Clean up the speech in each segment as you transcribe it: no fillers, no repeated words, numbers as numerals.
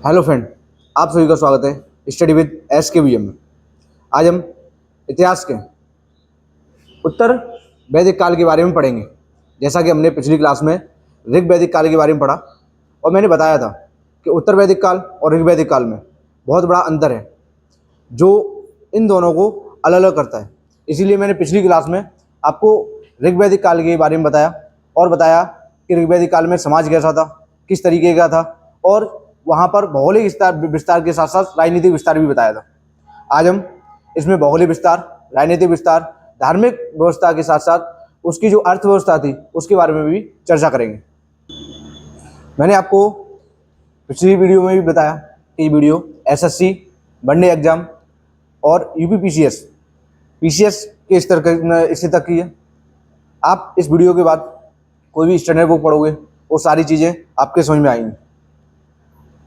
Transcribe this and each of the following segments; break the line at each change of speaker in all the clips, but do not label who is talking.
Hello friend, आप सभी का स्वागत है स्टडी विद SKVM में। आज हम इतिहास के उत्तर वैदिक काल के बारे में पढ़ेंगे। जैसा कि हमने पिछली क्लास में ऋग वैदिक काल के बारे में पढ़ा और मैंने बताया था कि उत्तर वैदिक काल और ऋग वैदिक काल में बहुत बड़ा अंतर है जो इन दोनों को अलग अलग करता है। इसीलिए मैंने पिछली क्लास में आपको ऋग वैदिक काल के बारे में बताया और बताया कि ऋग वैदिक काल में समाज कैसा था, किस तरीके का था, और वहाँ पर भौगोलिक विस्तार के साथ साथ राजनीतिक विस्तार भी बताया था। आज हम इसमें भौगोलिक विस्तार, राजनीतिक विस्तार, धार्मिक व्यवस्था के साथ साथ उसकी जो अर्थव्यवस्था थी उसके बारे में भी चर्चा करेंगे। मैंने आपको पिछली वीडियो में भी बताया कि ये वीडियो SSC, वनडे एग्जाम और UPPCS, PCS के स्तर तक की है। आप इस वीडियो के बाद कोई भी स्टैंडर्ड बुक पढ़ोगे वो सारी चीज़ें आपके समझ में आएंगी।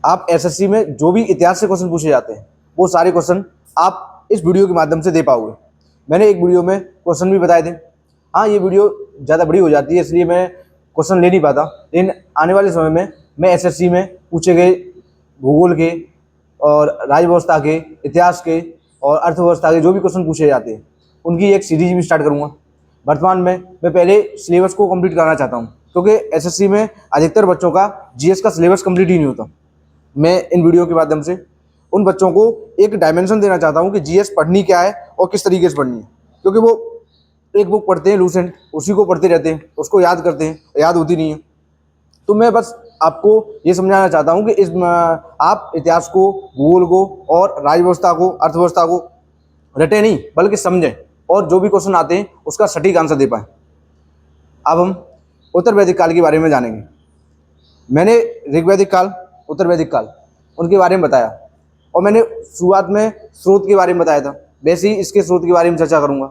आप SSC में जो भी इतिहास से क्वेश्चन पूछे जाते हैं वो सारे क्वेश्चन आप इस वीडियो के माध्यम से दे पाओगे। मैंने एक वीडियो में क्वेश्चन भी बताए थे। हाँ, ये वीडियो ज़्यादा बड़ी हो जाती है इसलिए मैं क्वेश्चन ले नहीं पाता, लेकिन आने वाले समय में मैं SSC में पूछे गए भूगोल के और राज्य व्यवस्था के, इतिहास के और अर्थव्यवस्था के जो भी क्वेश्चन पूछे जाते हैं उनकी एक सीरीज भी स्टार्ट करूँगा। वर्तमान में मैं पहले सिलेबस को कंप्लीट करना चाहता हूँ क्योंकि SSC में अधिकतर बच्चों का GS का सिलेबस कंप्लीट ही नहीं होता। मैं इन वीडियो के माध्यम से उन बच्चों को एक डायमेंशन देना चाहता हूँ कि GS पढ़नी क्या है और किस तरीके से पढ़नी है, क्योंकि वो एक बुक पढ़ते हैं लूसेंट, उसी को पढ़ते रहते हैं, उसको याद करते हैं, याद होती नहीं है। तो मैं बस आपको ये समझाना चाहता हूँ कि आप इतिहास को, भूगोल को और राज्य व्यवस्था को, अर्थव्यवस्था को रटे नहीं बल्कि समझें और जो भी क्वेश्चन आते हैं उसका सटीक आंसर दे पाएँ। अब हम उत्तर वैदिक काल के बारे में जानेंगे। मैंने ऋग्वैदिक काल, उत्तर वैदिक काल उनके बारे में बताया और मैंने शुरुआत में स्रोत के बारे में बताया था। वैसे ही इसके स्रोत के बारे में चर्चा करूंगा।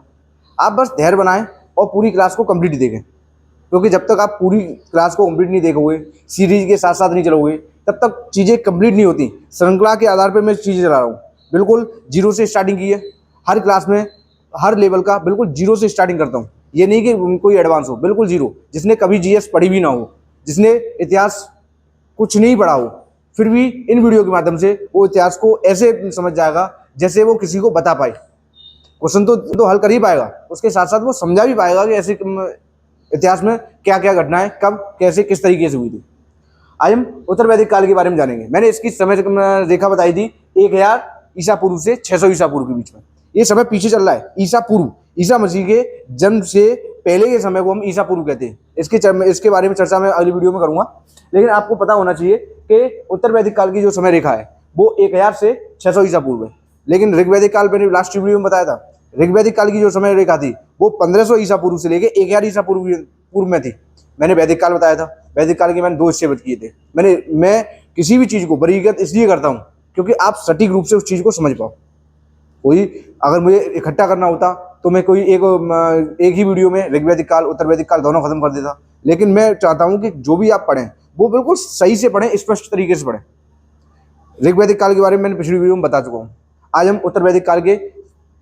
आप बस धैर्य बनाएं और पूरी क्लास को कंप्लीट देखें, क्योंकि जब तक आप पूरी क्लास को कंप्लीट नहीं देखोगे, सीरीज के साथ साथ नहीं चलोगे, तब तक चीज़ें कंप्लीट नहीं होती। श्रृंखला के आधार पर मैं चीज़ें चला रहा हूँ, बिल्कुल जीरो से स्टार्टिंग की है। हर क्लास में हर लेवल का बिल्कुल जीरो से स्टार्टिंग करता हूँ। ये नहीं कि कोई एडवांस हो, बिल्कुल जीरो। जिसने कभी GS पढ़ी भी ना हो, जिसने इतिहास कुछ नहीं पढ़ा हो, फिर भी इन वीडियो के माध्यम से वो इतिहास को ऐसे समझ जाएगा जैसे वो किसी को बता पाए। क्वेश्चन तो हल कर ही पाएगा, उसके साथ साथ वो समझा भी पाएगा कि ऐसे इतिहास में क्या क्या घटनाएं कब कैसे किस तरीके से हुई थी। आज हम उत्तर वैदिक काल के बारे में जानेंगे। मैंने इसकी समय रेखा बताई थी 1000 ईसा पूर्व से 600 ईसा पूर्व के बीच में। ये समय पीछे चल रहा है। ईसा पूर्व, ईसा मसीह के जन्म से पहले के समय को हम ईसा पूर्व कहते हैं। इसके बारे में चर्चा मैं अगली वीडियो में करूंगा, लेकिन आपको पता होना चाहिए कि उत्तर वैदिक काल की जो समय रेखा है वो 1000 से 600 ईसा पूर्व है। लेकिन ऋग वैदिक काल मैंने लास्ट वीडियो में बताया था, ऋग वैदिक काल की जो समय रेखा थी वो 1500 ईसा पूर्व से लेके 1000 ईसा पूर्व में थी। मैंने वैदिक काल बताया था। वैदिक काल के मैंने 2 हिस्से किए थे। मैं किसी भी चीज़ को वर्गीकृत इसलिए करता हूँ क्योंकि आप सटीक रूप से उस चीज़ को समझ पाओ। कोई अगर मुझे इकट्ठा करना होता तो मैं कोई एक ही वीडियो में ऋग वैदिक काल, उत्तर वैदिक काल दोनों खत्म कर देता। लेकिन मैं चाहता हूं कि जो भी आप पढ़ें वो बिल्कुल सही से पढ़ें, स्पष्ट तरीके से पढ़ें। ऋग वैदिक काल के बारे में मैंने पिछली वीडियो में बता चुका हूं। आज हम उत्तर वैदिक काल के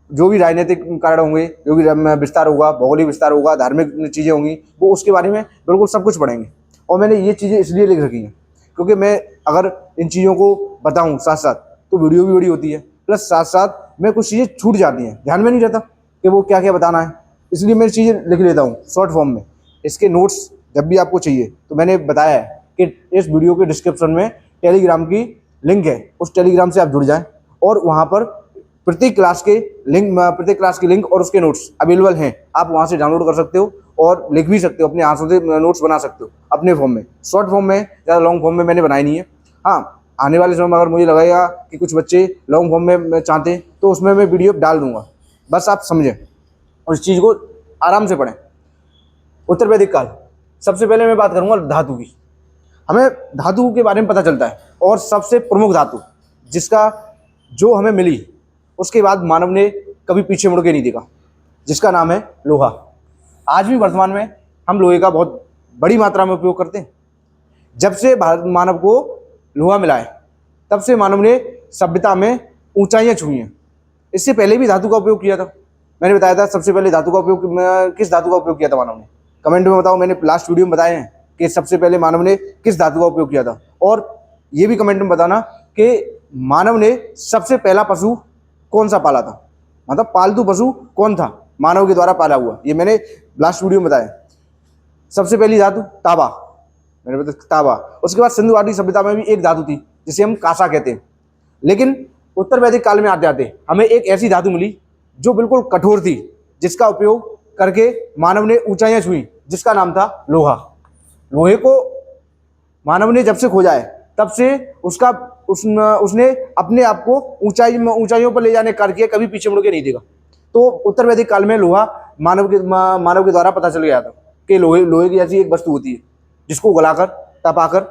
जो भी राजनीतिक कारण होंगे, जो भी विस्तार होगा, भौगोलिक विस्तार होगा, धार्मिक चीज़ें होंगी, वो उसके बारे में बिल्कुल सब कुछ पढ़ेंगे। और मैंने ये चीज़ें इसलिए लिख रखी हैं क्योंकि मैं अगर इन चीज़ों को बताऊँ साथ साथ तो वीडियो भी बड़ी होती है, प्लस साथ साथ में कुछ चीज़ें छूट जाती हैं, ध्यान में नहीं रहता कि वो क्या क्या बताना है, इसलिए मैं चीज़ें लिख लेता हूँ शॉर्ट फॉर्म में। इसके नोट्स जब भी आपको चाहिए तो मैंने बताया है कि इस वीडियो के डिस्क्रिप्शन में टेलीग्राम की लिंक है, उस टेलीग्राम से आप जुड़ जाएं और वहाँ पर प्रत्येक क्लास की लिंक और उसके नोट्स अवेलेबल हैं। आप वहाँ से डाउनलोड कर सकते हो और लिख भी सकते हो, अपने हाथों से नोट्स बना सकते हो अपने फॉर्म में। शॉर्ट फॉर्म में, ज़्यादा लॉन्ग फॉर्म में मैंने बनाई नहीं है। हाँ, आने वाले समय में अगर मुझे लगेगा कि कुछ बच्चे लॉन्ग फॉर्म में चाहते हैं तो उसमें मैं वीडियो डाल दूंगा। बस आप समझें और इस चीज़ को आराम से पढ़ें। उत्तर वैदिक काल, सबसे पहले मैं बात करूंगा धातु की। हमें धातु के बारे में पता चलता है और सबसे प्रमुख धातु जिसका जो हमें मिली उसके बाद मानव ने कभी पीछे मुड़ के नहीं देखा, जिसका नाम है लोहा। आज भी वर्तमान में हम लोहे का बहुत बड़ी मात्रा में उपयोग करते हैं। जब से मानव को लोहा मिला है तब से मानव ने सभ्यता में ऊंचाइयां छुई हैं। इससे पहले भी धातु का उपयोग किया था। मैंने बताया था सबसे पहले किस धातु का उपयोग किया था मानव ने। कमेंट में बताओ, मैंने लास्ट वीडियो में बताया है कि सबसे पहले मानव ने किस धातु का उपयोग किया था। और ये भी कमेंट में बताना कि मानव ने सबसे पहला पशु कौन सा पाला था, मतलब पालतू पशु कौन था मानव के द्वारा पाला हुआ। ये मैंने लास्ट वीडियो में बताया। सबसे पहली धातु तांबा, मैंने बताया तांबा। उसके बाद सिंधु घाटी सभ्यता में भी एक धातु थी जिसे हम कांसा कहते हैं। लेकिन उत्तर वैदिक काल में आते आते हमें एक ऐसी धातु मिली जो बिल्कुल कठोर थी, जिसका उपयोग करके मानव ने ऊंचाइयां छुई, जिसका नाम था लोहा। लोहे को मानव ने जब से खोजा है तब से उसने अपने आप को ऊंचाइयों पर ले जाने का कार्य किया, कभी पीछे मुड़ के नहीं देखा। तो उत्तर वैदिक काल में लोहा मानव के द्वारा पता चल गया था कि लोहे की ऐसी एक वस्तु होती है जिसको गलाकर तपाकर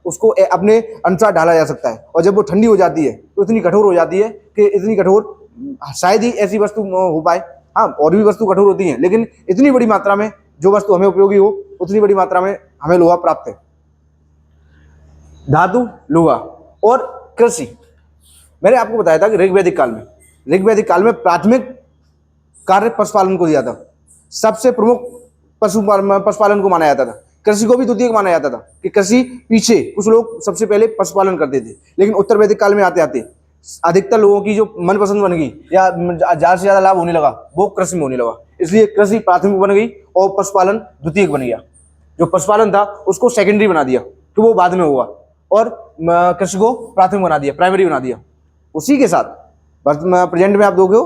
उसको अपने अनुसार ढाला जा सकता है। और जब वो ठंडी हो जाती है तो इतनी कठोर हो जाती है कि इतनी कठोर शायद ही ऐसी वस्तु हो पाए। हाँ, और भी वस्तु कठोर होती हैं, लेकिन इतनी बड़ी मात्रा में जो वस्तु हमें उपयोगी हो उतनी बड़ी मात्रा में हमें लोहा प्राप्त है। धातु, लोहा और कृषि। मैंने आपको बताया था कि ऋग्वैदिक काल में प्राथमिक कार्य पशुपालन को दिया था। सबसे प्रमुख पशुपालन को माना जाता था। कृषि को भी द्वितीयक माना जाता था कि कृषि पीछे कुछ लोग सबसे पहले पशुपालन करते थे। लेकिन उत्तर वैदिक काल में आते आते अधिकतर लोगों की जो मनपसंद बन गई या ज्यादा से ज्यादा लाभ होने लगा वो कृषि में होने लगा। इसलिए कृषि प्राथमिक बन गई और पशुपालन द्वितीयक बन गया। जो पशुपालन था उसको सेकेंडरी बना दिया कि वो बाद में होगा, और कृषि को प्राथमिक बना दिया, प्राइमरी बना दिया। उसी के साथ प्रेजेंट में आप दोगे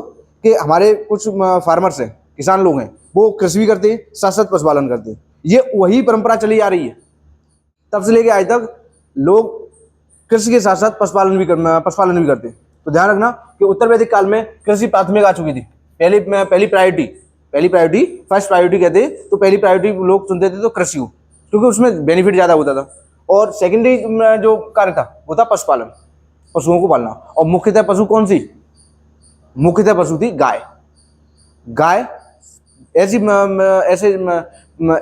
कि हमारे कुछ फार्मर्स हैं, किसान लोग हैं, वो कृषि भी करते हैं, साथ साथ पशुपालन करते हैं। ये वही परंपरा चली आ रही है। तब से लेके आज तक लोग कृषि के साथ साथ पशुपालन भी करते हैं। तो ध्यान रखना कि उत्तर वैदिक काल में कृषि प्राथमिक आ चुकी थी। पहली प्रायोरिटी फर्स्ट प्रायोरिटी कहते हैं, तो पहली प्रायोरिटी लोग चुनते थे तो कृषि हो, क्योंकि उसमें बेनिफिट ज़्यादा होता था। और सेकेंडरी जो कार्य था वो था पशुपालन, पशुओं को पालना। और मुख्यतः पशु कौन सी? मुख्यतः पशु थी गाय।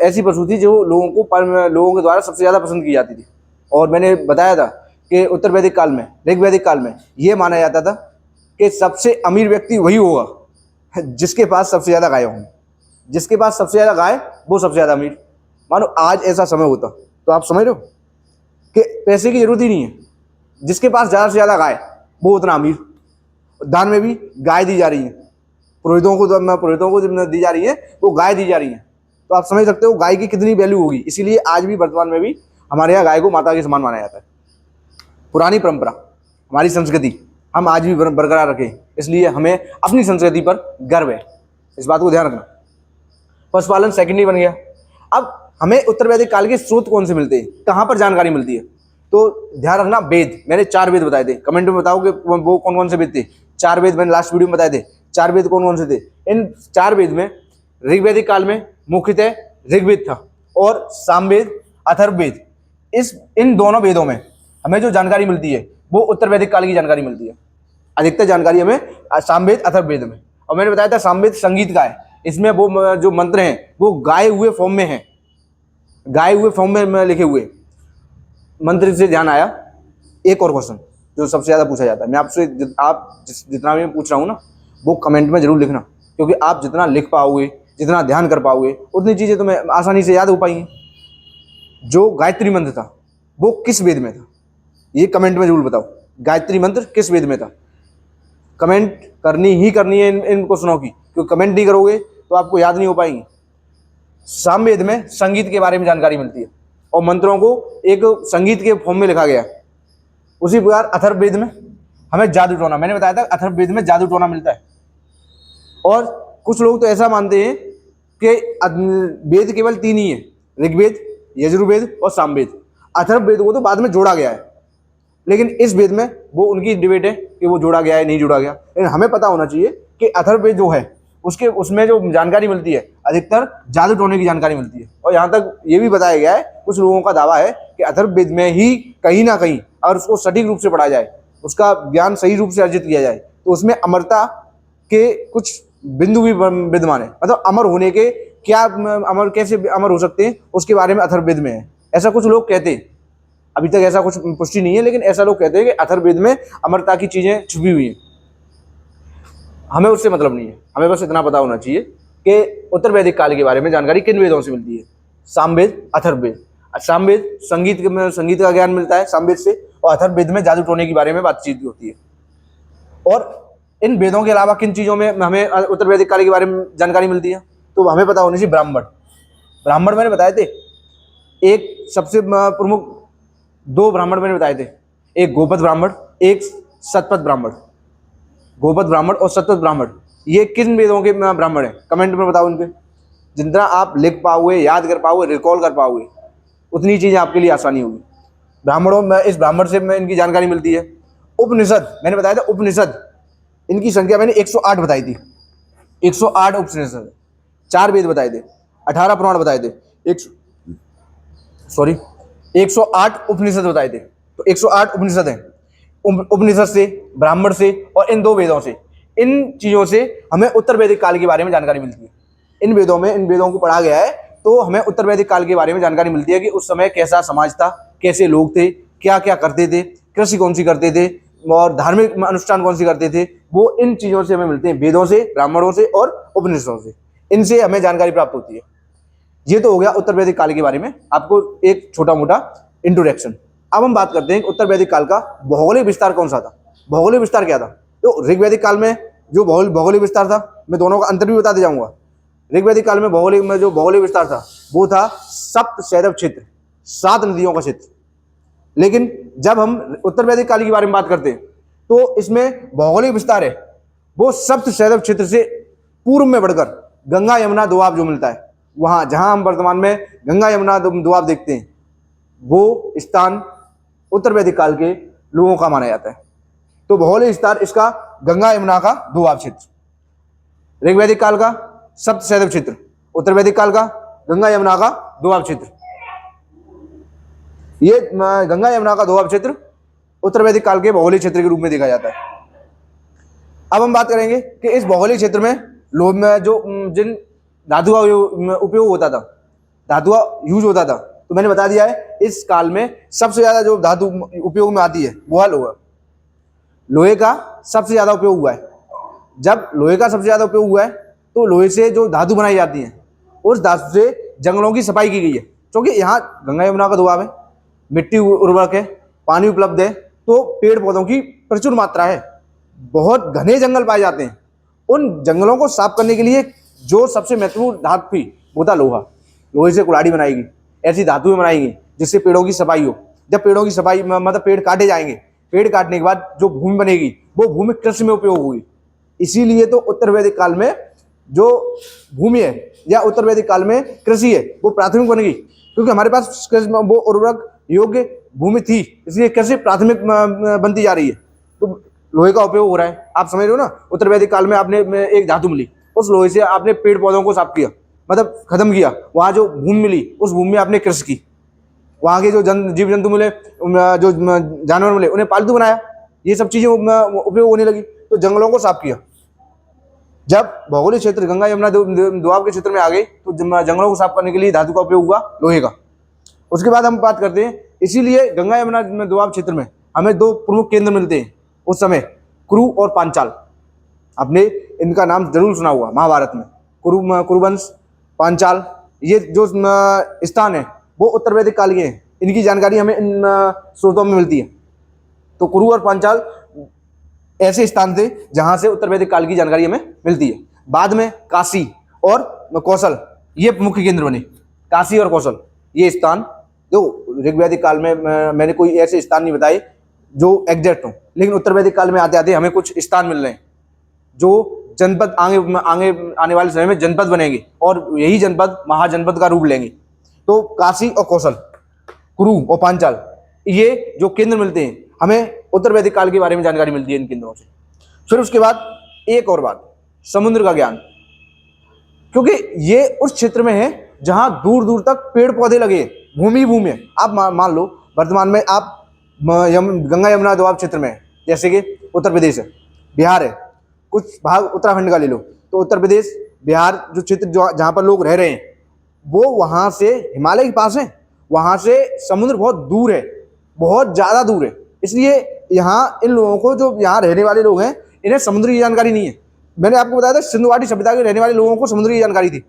ऐसी पशु थी जो लोगों के द्वारा सबसे ज़्यादा पसंद की जाती थी। और मैंने बताया था कि उत्तर वैदिक काल में, ऋग्वैदिक काल में ये माना जाता था कि सबसे अमीर व्यक्ति वही होगा जिसके पास सबसे ज़्यादा गाय होंगी। जिसके पास सबसे ज़्यादा गाय वो सबसे ज़्यादा अमीर। मानो आज ऐसा समय होता तो आप समझ रहे हो कि पैसे की जरूरत ही नहीं है, जिसके पास ज़्यादा से ज़्यादा गाय वो उतना अमीर। दान में भी गाय दी जा रही है, पुरोहितों को दी जा रही है, वो गाय दी जा रही है। तो आप समझ सकते हो गाय की कितनी वैल्यू होगी। इसीलिए आज भी वर्तमान में भी हमारे यहाँ गाय को माता के समान माना जाता है। पुरानी परंपरा, हमारी संस्कृति हम आज भी बरकरार रखें, इसलिए हमें अपनी संस्कृति पर गर्व है। इस बात को ध्यान रखना। पशुपालन सेकेंडरी बन गया। अब हमें उत्तर वैदिक काल के स्रोत कौन से मिलते हैं, कहाँ पर जानकारी मिलती है? तो ध्यान रखना, वेद। मैंने 4 वेद बताए थे, कमेंट में बताओ कि वो कौन कौन से वेद थे। 4 वेद मैंने लास्ट वीडियो में बताए थे। 4 वेद कौन कौन से थे? इन 4 वेद में ऋग्वैदिक काल में मुख्यतः ऋग्वेद था और सामवेद, अथर्ववेद। इन दोनों वेदों में हमें जो जानकारी मिलती है वो उत्तर वैदिक काल की जानकारी मिलती है। अधिकतर जानकारी हमें सामवेद, अथर्ववेद में। और मैंने बताया था सामवेद संगीत का है। इसमें वो जो मंत्र हैं वो गाए हुए फॉर्म में हैं, गाए हुए फॉर्म में लिखे हुए मंत्र से ध्यान आया। एक और क्वेश्चन जो सबसे ज़्यादा पूछा जाता है, मैं आपसे जितना भी पूछ रहा हूँ ना वो कमेंट में जरूर लिखना, क्योंकि आप जितना लिख पाओगे, जितना ध्यान कर पाओगे, उतनी चीज़ें तुम्हें आसानी से याद हो पाएंगी। जो गायत्री मंत्र था वो किस वेद में था? ये कमेंट में जरूर बताओ, गायत्री मंत्र किस वेद में था? कमेंट करनी है इन क्वेश्चनों की, क्योंकि कमेंट नहीं करोगे तो आपको याद नहीं हो पाएंगी। सामवेद में संगीत के बारे में जानकारी मिलती है और मंत्रों को एक संगीत के फॉर्म में लिखा गया। उसी प्रकार अथर्ववेद में हमें जादू टोना, मैंने बताया था अथर्ववेद में जादू टोना मिलता है। और कुछ लोग तो ऐसा मानते हैं कि वेद केवल 3 ही है, ऋग्वेद, यजुर्वेद और सामवेद। अथर्ववेद को तो बाद में जोड़ा गया है, लेकिन इस वेद में वो उनकी डिबेट है कि वो जोड़ा गया है नहीं जोड़ा गया। लेकिन हमें पता होना चाहिए कि अथर्ववेद जो है उसमें जो जानकारी मिलती है अधिकतर जादू टोने की जानकारी मिलती है। और यहाँ तक ये भी बताया गया है, कुछ लोगों का दावा है कि अथर्ववेद में ही कहीं ना कहीं अगर उसको सटीक रूप से पढ़ा जाए, उसका ज्ञान सही रूप से अर्जित किया जाए, तो उसमें अमरता के कुछ बिंदु भी विद्यमान है। मतलब अमर होने के क्या, कैसे अमर हो सकते हैं उसके बारे में अथर्ववेद में है, ऐसा कुछ लोग कहते हैं। अभी तक ऐसा कुछ पुष्टि नहीं है, लेकिन ऐसा लोग कहते हैं कि अथर्ववेद में अमरता की चीजें छुपी हुई हैं। हमें उससे मतलब नहीं है, हमें बस इतना पता होना चाहिए कि उत्तर वैदिक काल के बारे में जानकारी किन वेदों से मिलती है? सामवेद, अथर्ववेद। सामवेद संगीत का ज्ञान मिलता है सामवेद से, और अथर्ववेद में जादू टोने के बारे में बातचीत होती है। और इन वेदों के अलावा किन चीज़ों में हमें उत्तर वैदिक काल के बारे में जानकारी मिलती है, तो हमें पता होनी चाहिए ब्राह्मण। ब्राह्मण मैंने बताए थे, एक सबसे प्रमुख दो ब्राह्मण मैंने बताए थे, एक गोपद ब्राह्मण, एक शतपथ ब्राह्मण। गोपद ब्राह्मण और शतपथ ब्राह्मण ये किन वेदों के ब्राह्मण हैं, कमेंट में बताओ उनके। जितना आप लिख पाओगे, याद कर पाओगे, रिकॉल कर पाओगे, उतनी चीज़ें आपके लिए आसानी होगी। ब्राह्मणों में इस ब्राह्मण से में इनकी जानकारी मिलती है। उपनिषद मैंने बताया था, उपनिषद इनकी संख्या मैंने 108 बताई थी। 108 उपनिषद, 4 वेद बताए थे, 18 पुराण बताए थे, 108 उपनिषद बताए थे। तो 108 उपनिषद हैं। उपनिषद से, ब्राह्मण से और इन 2 वेदों से, इन चीज़ों से हमें उत्तर वैदिक काल के बारे में जानकारी मिलती है। इन वेदों को पढ़ा गया है, तो हमें उत्तर वैदिक काल के बारे में जानकारी मिलती है कि उस समय कैसा समाज था, कैसे लोग थे, क्या क्या करते थे, कृषि कौन सी करते थे और धार्मिक अनुष्ठान कौन सी करते थे। वो इन चीज़ों से हमें मिलते हैं, वेदों से, ब्राह्मणों से और उपनिषदों से। इनसे हमें जानकारी प्राप्त होती है। ये तो हो गया उत्तर वैदिक काल के बारे में आपको एक छोटा मोटा इंट्रोडक्शन। अब हम बात करते हैं उत्तर वैदिक काल का भौगोलिक विस्तार कौन सा था। भौगोलिक विस्तार क्या था? तो ऋग्वैदिक काल में जो भौगोलिक विस्तार था, मैं दोनों का अंतर भी बताते जाऊंगा। ऋग्वैदिक काल में जो भौगोलिक विस्तार था वो था सप्त सैरव क्षेत्र, 7 नदियों का क्षेत्र। लेकिन जब हम उत्तर वैदिक काल के बारे में बात करते हैं तो इसमें भौगोलिक विस्तार है वो सप्त सैरव क्षेत्र से पूर्व में बढ़कर गंगा यमुना दोआब जो मिलता है, वहां जहां हम वर्तमान में गंगा यमुना दोआब देखते हैं, वो स्थान उत्तर वैदिक काल के लोगों का माना जाता है। तो भौगोलिक विस्तार इसका गंगा यमुना का दोआब क्षेत्र, ऋग्वैदिक काल का सप्त सैरव क्षेत्र, उत्तर वैदिक काल का गंगा यमुना का दोआब क्षेत्र। ये गंगा यमुना का दोआब क्षेत्र उत्तर वैदिक काल के भौगोलिक क्षेत्र के रूप में देखा जाता है। अब हम बात करेंगे कि इस भौगोलिक क्षेत्र में लोग में जो जिन धातु का उपयोग होता था, धातु का यूज होता था, तो मैंने बता दिया है इस काल में सबसे ज्यादा जो धातु उपयोग में आती है वो है लोहा। लोहे का सबसे ज्यादा उपयोग हुआ है। जब लोहे का सबसे ज्यादा उपयोग हुआ है तो लोहे से जो धातु बनाई जाती है, उस धातु से जंगलों की सफाई की गई है। क्योंकि यहाँ गंगा यमुना का दोआब है, मिट्टी उर्वरक है, पानी उपलब्ध है, तो पेड़ पौधों की प्रचुर मात्रा है, बहुत घने जंगल पाए जाते हैं। उन जंगलों को साफ करने के लिए जो सबसे महत्वपूर्ण धातु थी वो था लोहा। लोहे से कुल्हाड़ी बनाएगी, ऐसी धातुएं बनाएंगी जिससे पेड़ों की सफाई हो। जब पेड़ों की सफाई मतलब पेड़ काटे जाएंगे, पेड़ काटने के बाद जो भूमि बनेगी वो भूमि कृषि में उपयोग होगी। इसीलिए तो उत्तर वैदिक काल में जो भूमि है या उत्तर वैदिक काल में कृषि है वो प्राथमिक बनेगी, क्योंकि हमारे पास वो उर्वरक योग्य भूमि थी, इसलिए कृषि प्राथमिक बनती जा रही है। तो लोहे का उपयोग हो रहा है, आप समझ रहे हो ना। उत्तर वैदिक काल में आपने एक धातु मिली, उस लोहे से आपने पेड़ पौधों को साफ किया, मतलब खत्म किया। वहां जो भूमि मिली उस भूमि में आपने कृषि की, वहां के जो जीव जंतु मिले, जो जानवर मिले, उन्हें पालतू बनाया। ये सब चीजें उपयोग होने लगी, तो जंगलों को साफ किया। जब भौगोलिक क्षेत्र गंगा यमुना दोआब के क्षेत्र में आ गई तो जंगलों को साफ करने के लिए धातु का उपयोग हुआ, लोहे का। उसके बाद हम बात करते हैं, इसीलिए गंगा यमुना दोआब क्षेत्र में हमें 2 प्रमुख केंद्र मिलते हैं उस समय, कुरु और पांचाल। आपने इनका नाम जरूर सुना हुआ महाभारत में, कुरुवंश, पांचाल। ये जो स्थान है वो उत्तर वैदिक काल के हैं, इनकी जानकारी हमें इन स्रोतों में मिलती है। तो कुरु और पांचाल ऐसे स्थान थे जहां से उत्तर वैदिक काल की जानकारी हमें मिलती है। बाद में काशी और कौशल ये मुख्य केंद्र बने। काशी और कौशल ये स्थान, जो ऋग्वैदिक काल में मैंने कोई ऐसे स्थान नहीं बताए जो एग्जैक्ट हो, लेकिन उत्तर वैदिक काल में आते आते हमें कुछ स्थान मिल रहे हैं जो जनपद आगे आने वाले समय में जनपद बनेंगे और यही जनपद महाजनपद का रूप लेंगे। तो काशी और कौशल, कुरु और पांचाल, ये जो केंद्र मिलते हैं हमें उत्तर वैदिक काल के बारे में जानकारी मिलती है इन केंद्रों से। फिर उसके बाद एक और बात, समुद्र का ज्ञान, क्योंकि ये उस क्षेत्र में है जहां दूर दूर तक पेड़ पौधे लगे, भूमि है। आप मान लो वर्तमान में आप गंगा यमुना दोआब क्षेत्र में, जैसे कि उत्तर प्रदेश है, बिहार है, कुछ भाग उत्तराखंड का ले लो, तो उत्तर प्रदेश, बिहार जो क्षेत्र जहाँ पर लोग रह रहे हैं वो वहाँ से हिमालय के पास है, वहाँ से समुद्र बहुत दूर है, बहुत ज़्यादा दूर है। इसलिए यहाँ इन लोगों को, जो यहाँ रहने वाले लोग हैं, इन्हें समुद्र की जानकारी नहीं है। मैंने आपको बताया था सिंधु घाटी सभ्यता के रहने वाले लोगों को समुद्र की जानकारी थी।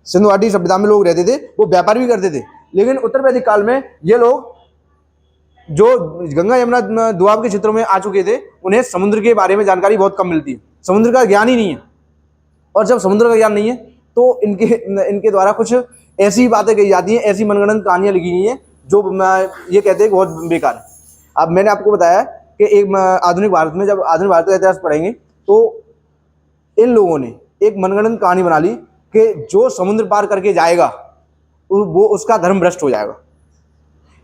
सिंधु घाटी सभ्यता में लोग रहते थे, वो व्यापार भी करते थे, लेकिन उत्तर वैदिक काल में ये लोग जो गंगा यमुना दोआब के क्षेत्रों में आ चुके थे उन्हें समुद्र के बारे में जानकारी बहुत कम मिलती है, समुद्र का ज्ञान ही नहीं है। और जब समुद्र का ज्ञान नहीं है तो इनके द्वारा कुछ ऐसी बातें कही जाती हैं, ऐसी मनगढ़ंत कहानियां लिखी गई हैं जो ये कहते हैं बहुत बेकार है। अब मैंने आपको बताया कि एक आधुनिक भारत में जब आधुनिक भारत का इतिहास पढ़ेंगे तो इन लोगों ने एक मनगढ़ंत कहानी बना ली कि जो समुद्र पार करके जाएगा वो उसका धर्म भ्रष्ट हो जाएगा।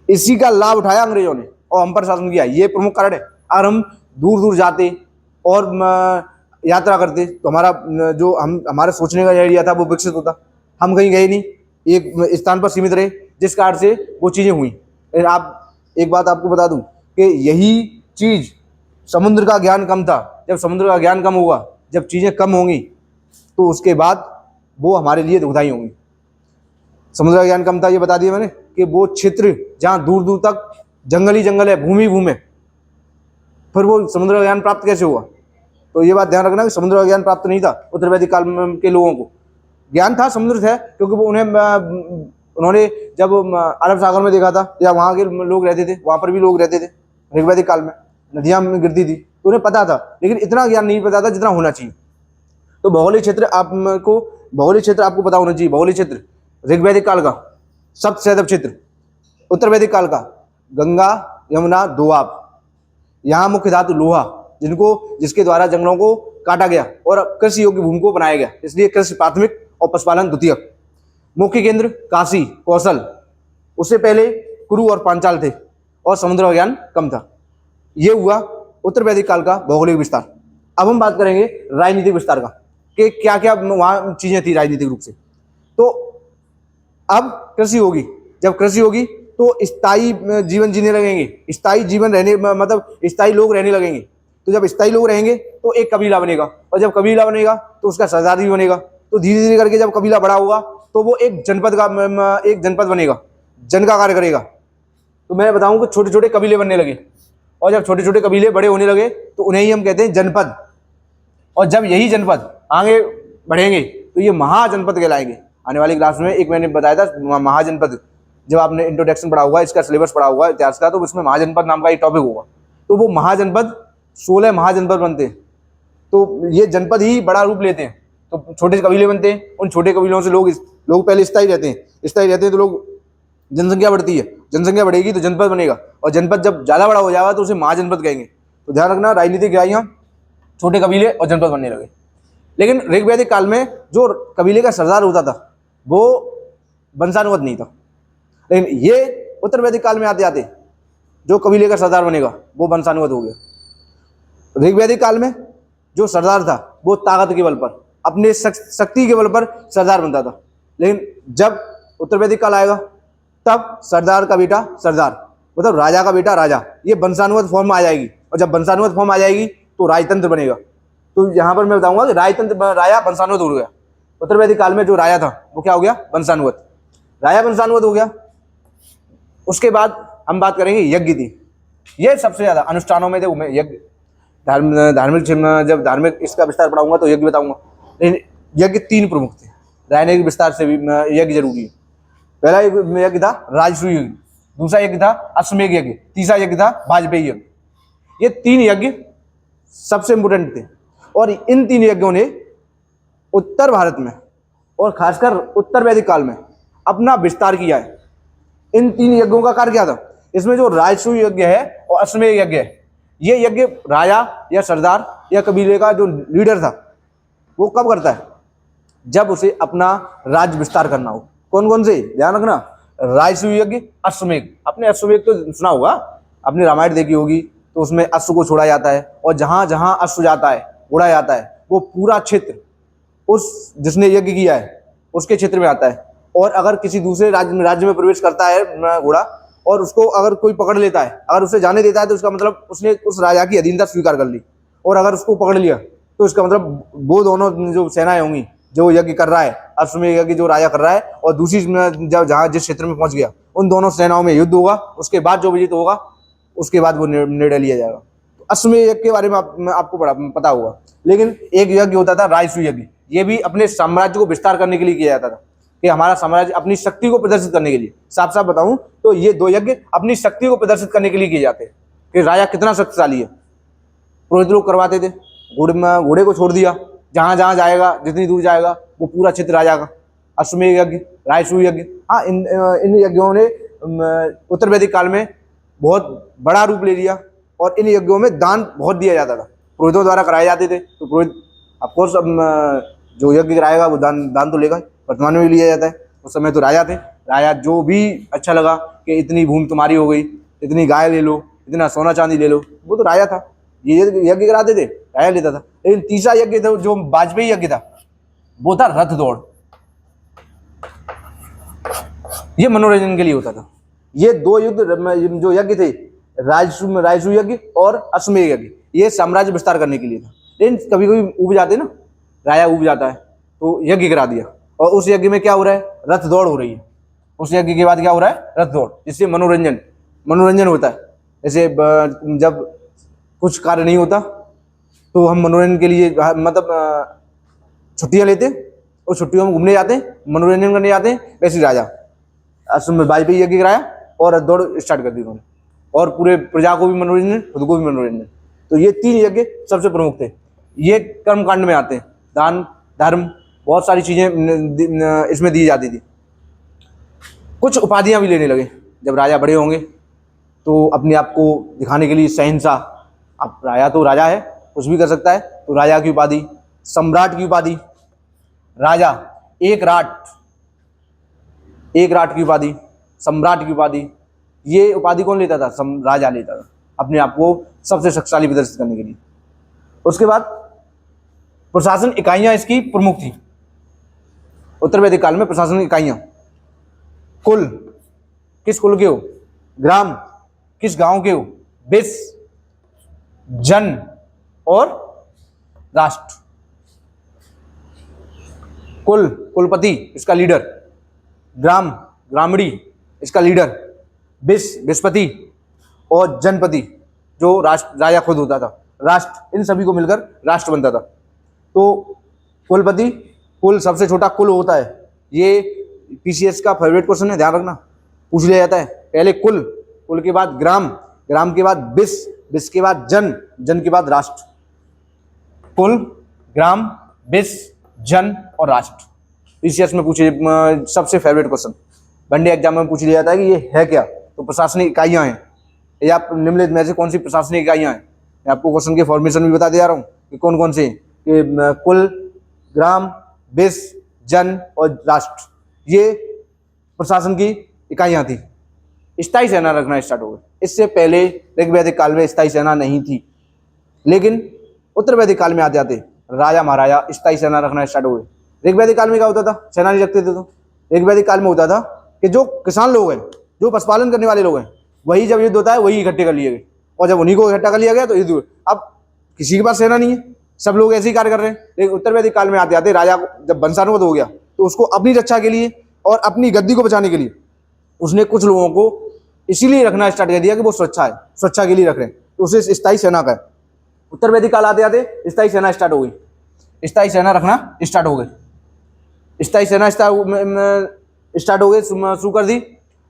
इसी का लाभ उठाया अंग्रेजों ने और हम पर शासन किया, ये प्रमुख कारण है। अगर हम दूर दूर जाते और यात्रा करते तो जो हमारे सोचने का एरिया था वो विकसित होता। हम कहीं गए नहीं, एक स्थान पर सीमित रहे, जिस कारण से वो चीज़ें हुई। एक बात आपको बता दूं कि यही चीज़ समुद्र का ज्ञान कम था। जब समुद्र का ज्ञान कम होगा, जब चीज़ें कम होंगी तो उसके बाद वो हमारे लिए दुखदाई होंगी। समुद्र का ज्ञान कम था, ये बता दिया मैंने कि वो क्षेत्र जहाँ दूर दूर तक जंगल ही जंगल है, भूमि भूमि, फिर वो समुद्र का ज्ञान प्राप्त कैसे हुआ? तो ये बात ध्यान रखना कि समुद्र का ज्ञान प्राप्त नहीं था उत्तर वैदिक काल के लोगों को। ज्ञान था, समुद्र था, क्योंकि वो उन्होंने जब अरब सागर में देखा था या वहाँ के लोग रहते थे, वहाँ पर भी लोग रहते थे ऋग्वैदिक काल में, नदियाँ गिरती थी तो उन्हें पता था, लेकिन इतना ज्ञान नहीं पता था जितना होना चाहिए। तो भौगोलिक क्षेत्र आपको पता होना चाहिए। भौगोलिक क्षेत्र ऋग्वैदिक काल का सबसे ज्यादा क्षेत्र, उत्तर वैदिक काल का गंगा यमुना दोआब, यहाँ मुख्य धातु लोहा, जिसके द्वारा जंगलों को काटा गया और कृषि योग्य भूमि को बनाया गया, इसलिए कृषि प्राथमिक और पशुपालन द्वितीयक। मुख्य केंद्र काशी कौशल, उससे पहले कुरु और पांचाल थे और समुद्र का ज्ञान कम था। ये हुआ उत्तर वैदिक काल का भौगोलिक विस्तार। अब हम बात करेंगे राजनीतिक विस्तार का कि क्या क्या वहाँ चीजें थी राजनीतिक रूप से। तो अब कृषि होगी, जब कृषि होगी तो स्थायी जीवन जीने लगेंगे, स्थायी जीवन रहने मतलब स्थायी लोग रहने लगेंगे। तो जब स्थायी लोग रहेंगे तो एक कबीला बनेगा, और जब कबीला बनेगा तो उसका सरदार भी बनेगा। तो धीरे धीरे करके जब कबीला बड़ा होगा तो वो एक जनपद बनेगा, जन का कार्य करेगा। तो मैं बताऊं कि छोटे छोटे कबीले बनने लगे, और जब छोटे छोटे कबीले बड़े होने लगे तो उन्हें ही हम कहते हैं जनपद। और जब यही जनपद आगे बढ़ेंगे तो ये महाजनपद कहलाएंगे। आने वाली क्लास में एक मैंने बताया था महाजनपद, जब आपने इंट्रोडक्शन पढ़ा हुआ, इसका सिलेबस पढ़ा हुआ इतिहास का, तो उसमें महाजनपद नाम का एक टॉपिक होगा। तो वो महाजनपद 16 महाजनपद बनते हैं। तो ये जनपद ही बड़ा रूप लेते हैं, तो छोटे कबीले बनते हैं। उन छोटे कबीलों से लोग पहले स्थायी रहते हैं तो लोग जनसंख्या बढ़ती है, जनसंख्या बढ़ेगी तो जनपद बनेगा, और जनपद जब ज़्यादा बड़ा हो जाएगा तो उसे महाजनपद कहेंगे। तो ध्यान रखना, राजनीतिक इकाइयाँ छोटे कबीले और जनपद बनने लगे। लेकिन ऋग्वैदिक काल में जो कबीले का सरदार होता था वो वंशानुगत नहीं था, लेकिन ये उत्तर वैदिक काल में आते आते जो कबीले का सरदार बनेगा वो वंशानुगत हो गया। ऋग्वैदिक काल में जो सरदार था वो ताकत के बल पर, अपने शक्ति के बल पर सरदार बनता था। लेकिन जब उत्तर वैदिक काल आएगा तब सरदार का बेटा सरदार, मतलब राजा का बेटा राजा, ये वंशानुगत फॉर्म में आ जाएगी। और जब वंशानुगत फॉर्म आ जाएगी तो राजतंत्र बनेगा। तो यहाँ पर मैं बताऊंगा कि राजा वंशानुगत हो गया। उत्तर वैदिक काल में जो राजा था वो क्या हो गया? वंशानुगत। राजा वंशानुगत हो गया। उसके बाद हम बात करेंगे यज्ञ थी। ये सबसे ज्यादा अनुष्ठानों में थे वो यज्ञ, धार्मिक जब धार्मिक इसका विस्तार पढ़ाऊंगा तो यज्ञ बताऊंगा। लेकिन यज्ञ 3 प्रमुख थे, राजनीतिक विस्तार से भी यज्ञ जरूरी है। पहला यज्ञ था राजसूय यज्ञ, दूसरा यज्ञ था अश्वमेध यज्ञ, तीसरा यज्ञ था वाजपेयी यज्ञ। ये 3 यज्ञ सबसे इंपोर्टेंट थे, और इन 3 यज्ञों ने उत्तर भारत में और खासकर उत्तर वैदिक काल में अपना विस्तार किया है। इन 3 यज्ञों का कार्य क्या था? इसमें जो राजसूय यज्ञ है और अश्वमेध यज्ञ है, ये यज्ञ राजा या सरदार या कबीले का जो लीडर था वो कब करता है? जब उसे अपना राज्य विस्तार करना हो। कौन कौन से? ध्यान रखना, राजसूय यज्ञ, अश्वमेध। आपने अश्वमेध तो सुना होगा, आपने रामायण देखी होगी, तो उसमें अश्व को छोड़ा जाता है और जहां जहां अश्व जाता है, उड़ा जाता है, वो पूरा क्षेत्र उस जिसने यज्ञ किया है उसके क्षेत्र में आता है। और अगर किसी दूसरे राज्य में प्रवेश करता है घोड़ा और उसको अगर कोई पकड़ लेता है, अगर उसे जाने देता है, तो उसका मतलब उसने उस राजा की अधीनता स्वीकार कर ली। और अगर उसको पकड़ लिया तो इसका मतलब वो दोनों जो सेनाएं होंगी, जो यज्ञ कर रहा है, अश्वमेध यज्ञ जो राजा कर रहा है, और दूसरी जहाँ जिस क्षेत्र में पहुंच गया, उन दोनों सेनाओं में युद्ध होगा। उसके बाद जो विजित होगा उसके बाद वो निर्णय लिया जाएगा। तो अश्वमेध यज्ञ के बारे में आपको पता होगा। लेकिन एक यज्ञ होता था राजसूय यज्ञ, ये भी अपने साम्राज्य को विस्तार करने के लिए किया जाता था। कि हमारा साम्राज्य अपनी शक्ति को प्रदर्शित करने के लिए, साफ साफ बताऊं तो ये 2 यज्ञ अपनी शक्ति को प्रदर्शित करने के लिए किए जाते हैं कि राजा कितना शक्तिशाली है। पुरोहित लोग करवाते थे, घोड़े को छोड़ दिया, जहां जहां जाएगा, जितनी दूर जाएगा वो पूरा क्षेत्र राजा का। अश्वमेध यज्ञ, राजसूय यज्ञ, हाँ, इन यज्ञों ने उत्तर वैदिक काल में बहुत बड़ा रूप ले लिया और इन यज्ञों में दान बहुत दिया जाता था, पुरोहितों द्वारा कराए जाते थे। तो पुरोहित ऑफकोर्स जो यज्ञ कराएगा वो दान तो लेगा, वर्तमान में भी लिया जाता है। उस समय तो राजा थे, राजा जो भी अच्छा लगा कि इतनी भूमि तुम्हारी हो गई, इतनी गाय ले लो, इतना सोना चांदी ले लो, वो तो राजा था, ये यज्ञ कराते थे, राजा लेता था। लेकिन तीसरा यज्ञ था जो वाजपेयी यज्ञ था, वो था रथ दौड़। ये मनोरंजन के लिए होता था। ये 2 युद्ध जो यज्ञ थे, राजसूय यज्ञ और अश्वमेध यज्ञ, ये साम्राज्य विस्तार करने के लिए था। लेकिन कभी कभी उब जाते ना, राजा उब जाता है तो यज्ञ करा दिया, और उस यज्ञ में क्या हो रहा है, रथ दौड़ हो रही है। उस यज्ञ के बाद क्या हो रहा है, रथ दौड़, जिससे मनोरंजन होता है। जैसे जब कुछ कार्य नहीं होता तो हम मनोरंजन के लिए मतलब छुट्टियां लेते, और छुट्टियों में घूमने जाते हैं, मनोरंजन करने जाते हैं। वैसे राजा वाजपेयी यज्ञ कराया और रथ दौड़ स्टार्ट कर दी उन्होंने, और पूरे प्रजा को भी मनोरंजन, खुद को भी मनोरंजन। तो ये 3 यज्ञ सबसे प्रमुख थे। ये कर्मकांड में आते हैं, दान धर्म, बहुत सारी चीजें इसमें दी जाती थी। कुछ उपाधियां भी लेने लगे जब राजा बड़े होंगे, तो अपने आप को दिखाने के लिए शहंशाह, अब राजा तो राजा है, कुछ भी कर सकता है, तो राजा की उपाधि, सम्राट की उपाधि, राजा, एक राट की उपाधि, सम्राट की उपाधि। ये उपाधि कौन लेता था, राजा लेता था, अपने आप को सबसे शक्तिशाली प्रदर्शित करने के लिए। उसके बाद प्रशासन इकाइयां इसकी प्रमुख थी। उत्तर वैदिक काल में प्रशासन इकाइयां, कुल, किस कुल के हो, ग्राम, किस गांव के हो, विस, जन और राष्ट्र। कुल, कुलपति, इसका लीडर, ग्राम, ग्रामणी, इसका लीडर, विस्पति और जनपति, जो राजा खुद होता था, राष्ट्र, इन सभी को मिलकर राष्ट्र बनता था। तो कुलपति, कुल सबसे छोटा कुल होता है। ये पीसीएस का फेवरेट क्वेश्चन है, ध्यान रखना, पूछ लिया जाता है। पहले कुल, कुल के बाद ग्राम, ग्राम के बाद विस के बाद जन के बाद राष्ट्र। कुल, ग्राम, विस, जन और राष्ट्र, पीसीएस में पूछे सबसे फेवरेट क्वेश्चन। वनडे एग्जाम में पूछ लिया जाता है कि ये है क्या, तो प्रशासनिक इकाइयां हैं। ये आप निम्नलिखित में से कौन सी प्रशासनिक इकाइयां हैं, मैं आपको क्वेश्चन के फॉर्मेशन भी बता दे जा रहा हूँ कि कौन कौन से, कुल, ग्राम, विस, जन और राष्ट्र, ये प्रशासन की इकाइयां थी। स्थायी सेना रखना स्टार्ट हो गए। इससे पहले ऋग्वैदिक काल में स्थायी सेना नहीं थी, लेकिन उत्तर वैदिक काल में आते आते राजा महाराजा स्थायी सेना रखना स्टार्ट हो गए। ऋग्वैदिक काल में क्या होता था, सेना नहीं रखते थे। तो ऋग्वैदिक काल में होता था कि जो किसान लोग हैं, जो पशुपालन करने वाले लोग हैं, वही जब युद्ध होता है वही इकट्ठे कर लिए गए, और जब उन्हीं को इकट्ठा कर लिया गया तो युद्ध। अब किसी के पास सेना नहीं है, सब लोग ऐसे ही कार्य कर रहे हैं। लेकिन उत्तर वैदिक काल में आते आते राजा जब वंशानुगत हो गया तो उसको अपनी रक्षा के लिए और अपनी गद्दी को बचाने के लिए उसने कुछ लोगों को इसीलिए रखना स्टार्ट कर दिया कि वो सुरक्षा के लिए रख रहे हैं, तो उसे स्थायी सेना का। उत्तर वैदिक काल आते आते स्थायी सेना स्टार्ट हो गई, स्थायी सेना रखना स्टार्ट हो गई। स्थायी सेना स्टार्ट हो गई, शुरू कर दी।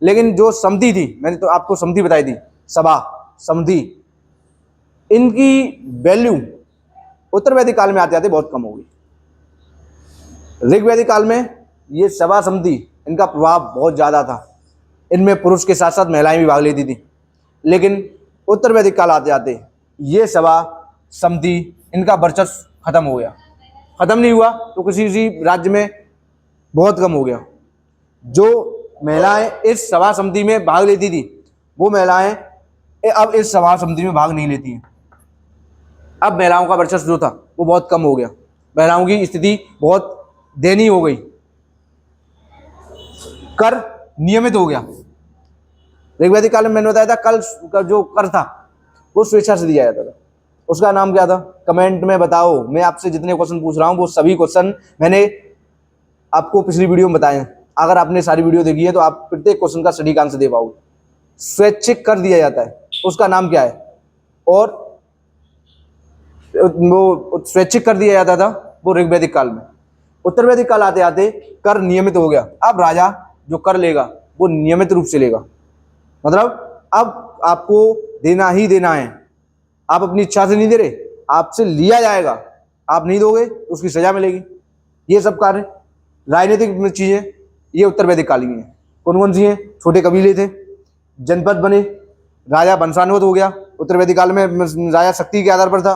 लेकिन जो समिति थी, मैंने तो आपको समिति बताई थी, सभा, समिति, इनकी वैल्यू उत्तर वैदिक काल में आते आते बहुत कम हो गई। ऋग्वैदिक काल में ये सभा समिति, इनका प्रभाव बहुत ज़्यादा था। इनमें पुरुष के साथ साथ महिलाएं भी भाग लेती थी। लेकिन उत्तर वैदिक काल आते आते ये सभा समिति, इनका वर्चस्व खत्म हो गया। खत्म नहीं हुआ तो किसी राज्य में बहुत कम हो गया। जो महिलाएं इस सभा समिति में भाग लेती थी, वो महिलाएं अब इस सभा समिति में भाग नहीं लेती हैं। अब महिलाओं का वर्चस्व जो था वो बहुत कम हो गया, महिलाओं की स्थिति बहुत दयनीय हो गई। कर नियमित हो गया। ऋग्वैदिक काल में मैंने बताया था, कल जो कर था वो स्वेच्छा से दिया जाता था। उसका नाम क्या था, कमेंट में बताओ। मैं आपसे जितने क्वेश्चन पूछ रहा हूँ वो सभी क्वेश्चन मैंने आपको पिछली वीडियो में बताए हैं। अगर आपने सारी वीडियो देखी है तो आप प्रत्येक क्वेश्चन का सटीक आंसर दे पाओगे। स्वैच्छिक कर दिया जाता है, उसका नाम क्या है, और वो स्वैच्छिक कर दिया जाता था वो ऋग्वैदिक काल में। उत्तर वैदिक काल आते आते कर नियमित हो गया। अब राजा जो कर लेगा वो नियमित रूप से लेगा, मतलब अब आपको देना ही देना है। आप अपनी इच्छा से नहीं दे रहे, आपसे लिया जाएगा, आप नहीं दोगे तो उसकी सजा मिलेगी। ये सब कार्य राजनीतिक चीजें ये उत्तर वैदिक काल में है। कौन कौन सी हैं? छोटे कबीले थे, जनपद बने, राजा वंशानुगत हो गया। उत्तर वैदिक काल में राजा शक्ति के आधार पर था।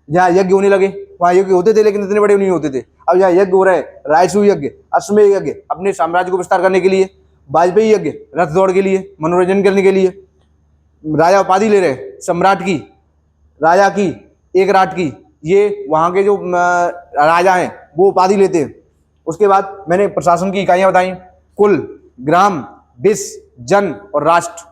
जहाँ यज्ञ होने लगे वहाँ यज्ञ होते थे, लेकिन इतने बड़े नहीं होते थे। अब यहाँ यज्ञ हो रहे हैं, राजसूय यज्ञ, अश्वमेध यज्ञ, अपने साम्राज्य को विस्तार करने के लिए, वाजपेयी यज्ञ रथ दौड़ के लिए, मनोरंजन करने के लिए, राजा उपाधि ले रहे, सम्राट की, राजा की, एक राट की, ये वहाँ के जो राजा हैं वो उपाधि लेते हैं। उसके बाद मैंने प्रशासन की इकाइयाँ बताई, कुल, ग्राम, विश, जन और राष्ट्र।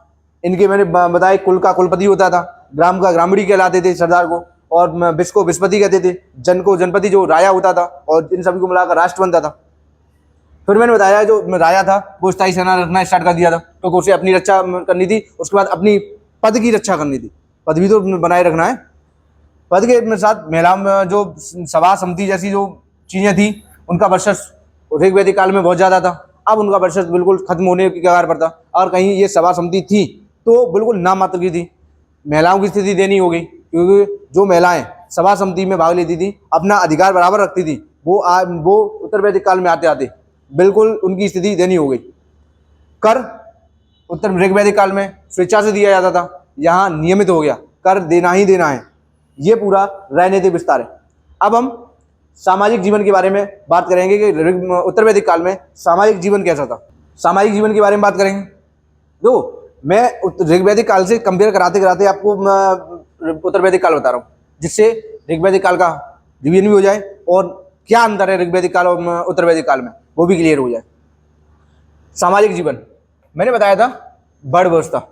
इनके मैंने बताए, कुल का कुलपति होता था, ग्राम का ग्रामीणी कहलाते थे सरदार को, और विश को विस्पति कहते थे, जन को जनपति जो राजा होता था, और इन सभी को मिलाकर राष्ट्र बनता था। फिर मैंने बताया जो राजा था वो स्थायी सेना रखना स्टार्ट कर दिया था, क्योंकि उसे अपनी रक्षा करनी थी। उसके बाद अपनी पद की रक्षा करनी थी, पद भी तो बनाए रखना है। पद के साथ महिला जो सभा समिति जैसी जो चीजें थी उनका वर्चस्व ऋग्वैदिक काल में बहुत ज्यादा था। अब उनका वर्चस्व बिल्कुल खत्म होने की कगार पर था, और कहीं ये सभा समिति थी तो बिल्कुल नाम मात्र की थी। महिलाओं की स्थिति देनी हो गई, क्योंकि जो महिलाएं सभा समिति में भाग लेती थी, अपना अधिकार बराबर रखती थी, वो उत्तर वैदिक काल में आते आते बिल्कुल उनकी स्थिति देनी हो गई। कर उत्तर ऋग्वैदिक काल में स्वेच्छा से दिया जाता था, यहाँ नियमित हो गया, कर देना ही देना है। ये पूरा राजनीतिक विस्तार है। अब हम सामाजिक जीवन के बारे में बात करेंगे कि उत्तर वैदिक काल में सामाजिक जीवन कैसा था। सामाजिक जीवन के बारे में बात करेंगे। तो मैं ऋग्वैदिक काल से कंपेयर कराते कराते आपको उत्तर वैदिक काल बता रहा हूँ, जिससे ऋग्वैदिक काल का रिवीजन भी हो जाए और क्या अंतर है ऋग्वैदिक काल और उत्तर वैदिक काल में वो भी क्लियर हो जाए। सामाजिक जीवन मैंने बताया था, वर्ण व्यवस्था।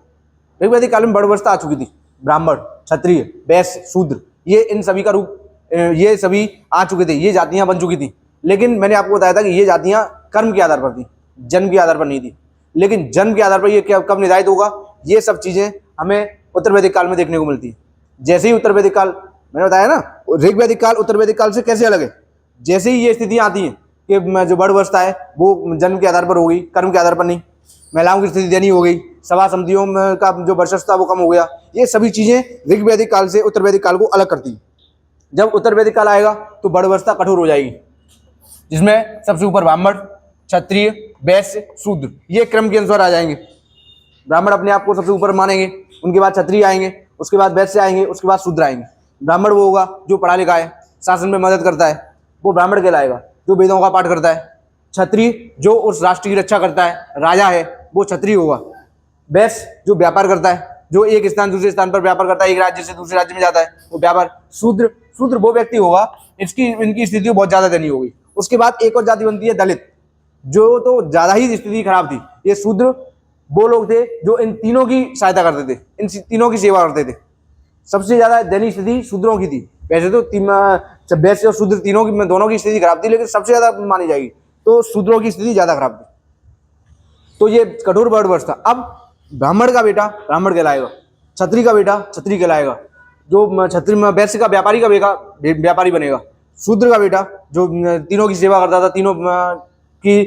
ऋग्वैदिक काल में वर्ण व्यवस्था आ चुकी थी, ब्राह्मण, क्षत्रिय, वैश्य, शूद्र, ये इन सभी का रूप, ये सभी आ चुके थे, ये जातियां बन चुकी थी। लेकिन मैंने आपको बताया था कि ये जातियां कर्म के आधार पर थी, जन्म के आधार पर नहीं थी। लेकिन जन्म के आधार पर ये कब निर्धारित होगा, ये सब चीजें हमें उत्तर वैदिक काल में देखने को मिलती है। जैसे ही उत्तर वैदिक काल, मैंने बताया ना ऋग्वैदिक काल उत्तर वैदिक काल से कैसे अलग है, जैसे ही ये स्थितियां आती हैं कि जो वर्ण व्यवस्था है वो जन्म के आधार पर हो गई, कर्म के आधार पर नहीं, महिलाओं की स्थिति देनी हो गई, सभा समितियों का जो वर्चस्व था वो कम हो गया, ये सभी चीजें ऋग्वैदिक काल से उत्तर वैदिक काल को अलग करती हैं। जब उत्तर वैदिक काल आएगा तो वर्ण व्यवस्था कठोर हो जाएगी, जिसमें सबसे ऊपर ब्राह्मण, क्षत्रिय, वैश्य, शूद्र, ये क्रम के अनुसार आ जाएंगे। ब्राह्मण अपने आप को सबसे ऊपर मानेंगे, उनके बाद क्षत्रिय आएंगे, उसके बाद वैश्य आएंगे, उसके बाद शूद्र आएंगे। ब्राह्मण वो होगा जो पढ़ा लिखा है, शासन में मदद करता है, वो ब्राह्मण कहलाएगा, जो वेदों का पाठ करता है। क्षत्रिय जो उस राष्ट्र की रक्षा करता है, राजा है, वो क्षत्रिय होगा। वैश्य जो व्यापार करता है, जो एक स्थान दूसरे स्थान पर व्यापार करता है, एक राज्य से दूसरे राज्य में जाता है, वो व्यापार। शूद्र वो व्यक्ति होगा, इनकी स्थिति बहुत ज्यादा दयनीय होगी। उसके बाद एक और जाति बनती है दलित, जो तो ज्यादा ही स्थिति खराब थी। ये शूद्र वो लोग थे जो इन तीनों की सहायता करते थे, इन तीनों की सेवा करते थे। सबसे ज्यादा दयनीय स्थिति शूद्रों की थी। वैसे तो वैश्य और शूद्र तीनों की, दोनों की स्थिति खराब थी, लेकिन सबसे ज्यादा मानी जाएगी तो शूद्रों की स्थिति ज्यादा खराब थी। तो ये कठोर वर्ण व्यवस्था। अब ब्राह्मण का बेटा ब्राह्मण कहलाएगा, क्षत्रिय का बेटा क्षत्रिय कहलाएगा, जो क्षत्रिय वैश्य का व्यापारी का बेटा व्यापारी बनेगा, शूद्र का बेटा जो तीनों की सेवा करता था, तीनों की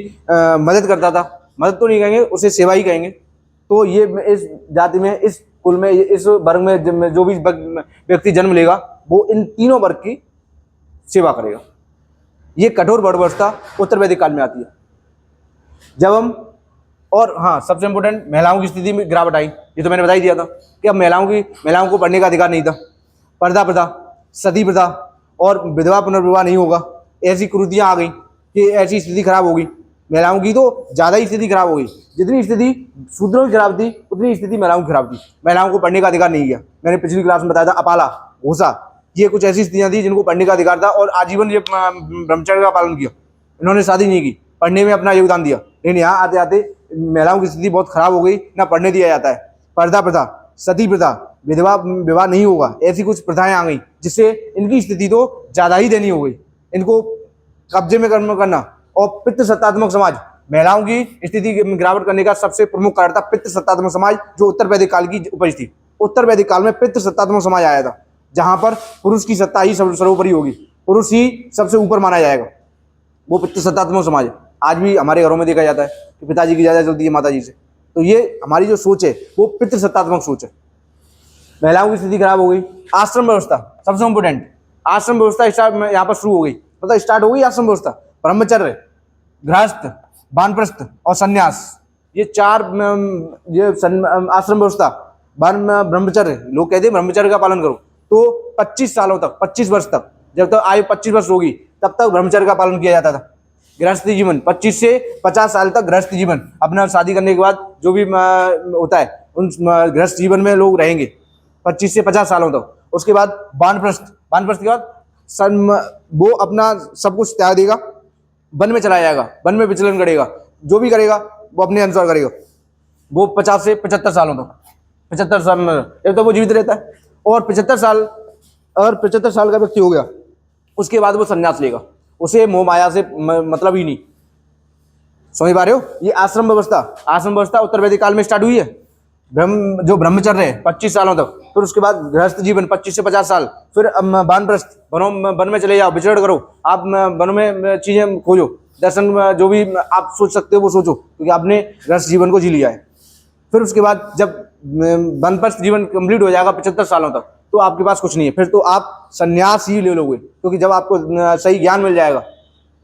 मदद करता था, मदद तो नहीं कहेंगे, उसे सेवा ही कहेंगे। तो ये इस जाति में, इस कुल में, इस वर्ग में जो भी व्यक्ति जन्म लेगा वो इन तीनों वर्ग की सेवा करेगा। ये कठोर वर्ण व्यवस्था उत्तर वैदिक काल में आती है। जब हम, और हाँ सबसे इंपॉर्टेंट, महिलाओं की स्थिति में गिरावट आई। ये तो मैंने बता ही दिया था कि अब महिलाओं को पढ़ने का अधिकार नहीं था। पर्दा प्रथा, सती प्रथा और विधवा पुनर्विवाह नहीं होगा, ऐसी कुरीतियां आ गई कि ऐसी स्थिति खराब होगी। महिलाओं की तो ज्यादा ही स्थिति खराब हो गई। जितनी स्थिति शूद्रों की खराब थी उतनी स्थिति महिलाओं की खराब थी। महिलाओं को पढ़ने का अधिकार नहीं किया। मैंने पिछली क्लास में बताया था, अपाला, घोषा, ये कुछ ऐसी स्थितियां थी जिनको पढ़ने का अधिकार था और आजीवन ये ब्रह्मचर्य का पालन किया। इन्होंने शादी नहीं की, पढ़ने में अपना योगदान दिया। लेकिन यहाँ आते आते महिलाओं की स्थिति बहुत खराब हो गई, ना पढ़ने दिया जाता है। पर्दा प्रथा, सती प्रथा, विधवा विवाह नहीं होगा, ऐसी कुछ प्रथाएं आ गई जिससे इनकी स्थिति तो ज्यादा ही देनी हो गई। इनको कब्जे में करना। और पितृ सत्तात्मक समाज, महिलाओं की स्थिति गिरावट करने का सबसे प्रमुख कारण था पितृ सत्तात्मक समाज, जो उत्तर वैदिक काल की उपज थी। उत्तर वैदिक काल में पितृ सत्तात्मक समाज आया था, जहां पर पुरुष की सत्ता ही सर्वोपरि होगी, पुरुष ही सबसे ऊपर माना जाएगा। वो पितृसत्तात्मक समाज है। आज भी हमारे घरों में देखा जाता है कि पिताजी की ज़्यादा चलती है माता जी से। तो ये हमारी जो सोच है वो पितृसत्तात्मक सोच है। महिलाओं की स्थिति खराब हो गई। आश्रम व्यवस्था सबसे इम्पोर्टेंट, आश्रम व्यवस्था स्टार्ट यहाँ पर शुरू हो गई, मतलब स्टार्ट हो गई आश्रम व्यवस्था। ब्रह्मचर्य, गृहस्थ, वानप्रस्थ और संन्यास, ये चार आश्रम व्यवस्था। ब्रह्मचर्य, लोग कहते हैं ब्रह्मचर्य का पालन करो, तो 25 सालों तक, 25 वर्ष तक, जब तक आयु 25 वर्ष होगी तब तक ब्रह्मचर्य का पालन किया जाता था। गृहस्थी जीवन 25 से 50 साल तक गृहस्थी जीवन, अपना शादी करने के बाद जो भी होता है उन गृहस्थ जीवन में लोग रहेंगे 25 से 50 सालों तक। उसके बाद वानप्रस्थ, वानप्रस्थ के बाद वो अपना सब कुछ त्याग देगा, वन में चला जाएगा, वन में विचलन करेगा, जो भी करेगा वो अपने अनुसार करेगा। वो 50 से 75 सालों तक, 75 साल में जब तक वो जीवित रहता है। और 75 साल का व्यक्ति हो गया उसके बाद वो संन्यास लेगा, उसे मोह माया से मतलब ही नहीं। समझ पा रहे हो? ये आश्रम व्यवस्था उत्तर वैदिक काल में स्टार्ट हुई है। जो ब्रह्मचर्य है 25 सालों तक, फिर उसके बाद गृहस्थ जीवन 25 से 50 साल, फिर वानप्रस्थ, वन में चले जाओ, विचरण करो, आप वन में चीजें खोजो, दर्शन जो भी आप सोच सकते हो वो सोचो, क्योंकि आपने गृहस्थ जीवन को जी लिया है। फिर उसके बाद जब वानप्रस्थ जीवन कंप्लीट हो जाएगा 75 सालों तक, तो आपके पास कुछ नहीं है, फिर तो आप संन्यास ही ले लोगे, क्योंकि जब आपको सही ज्ञान मिल जाएगा,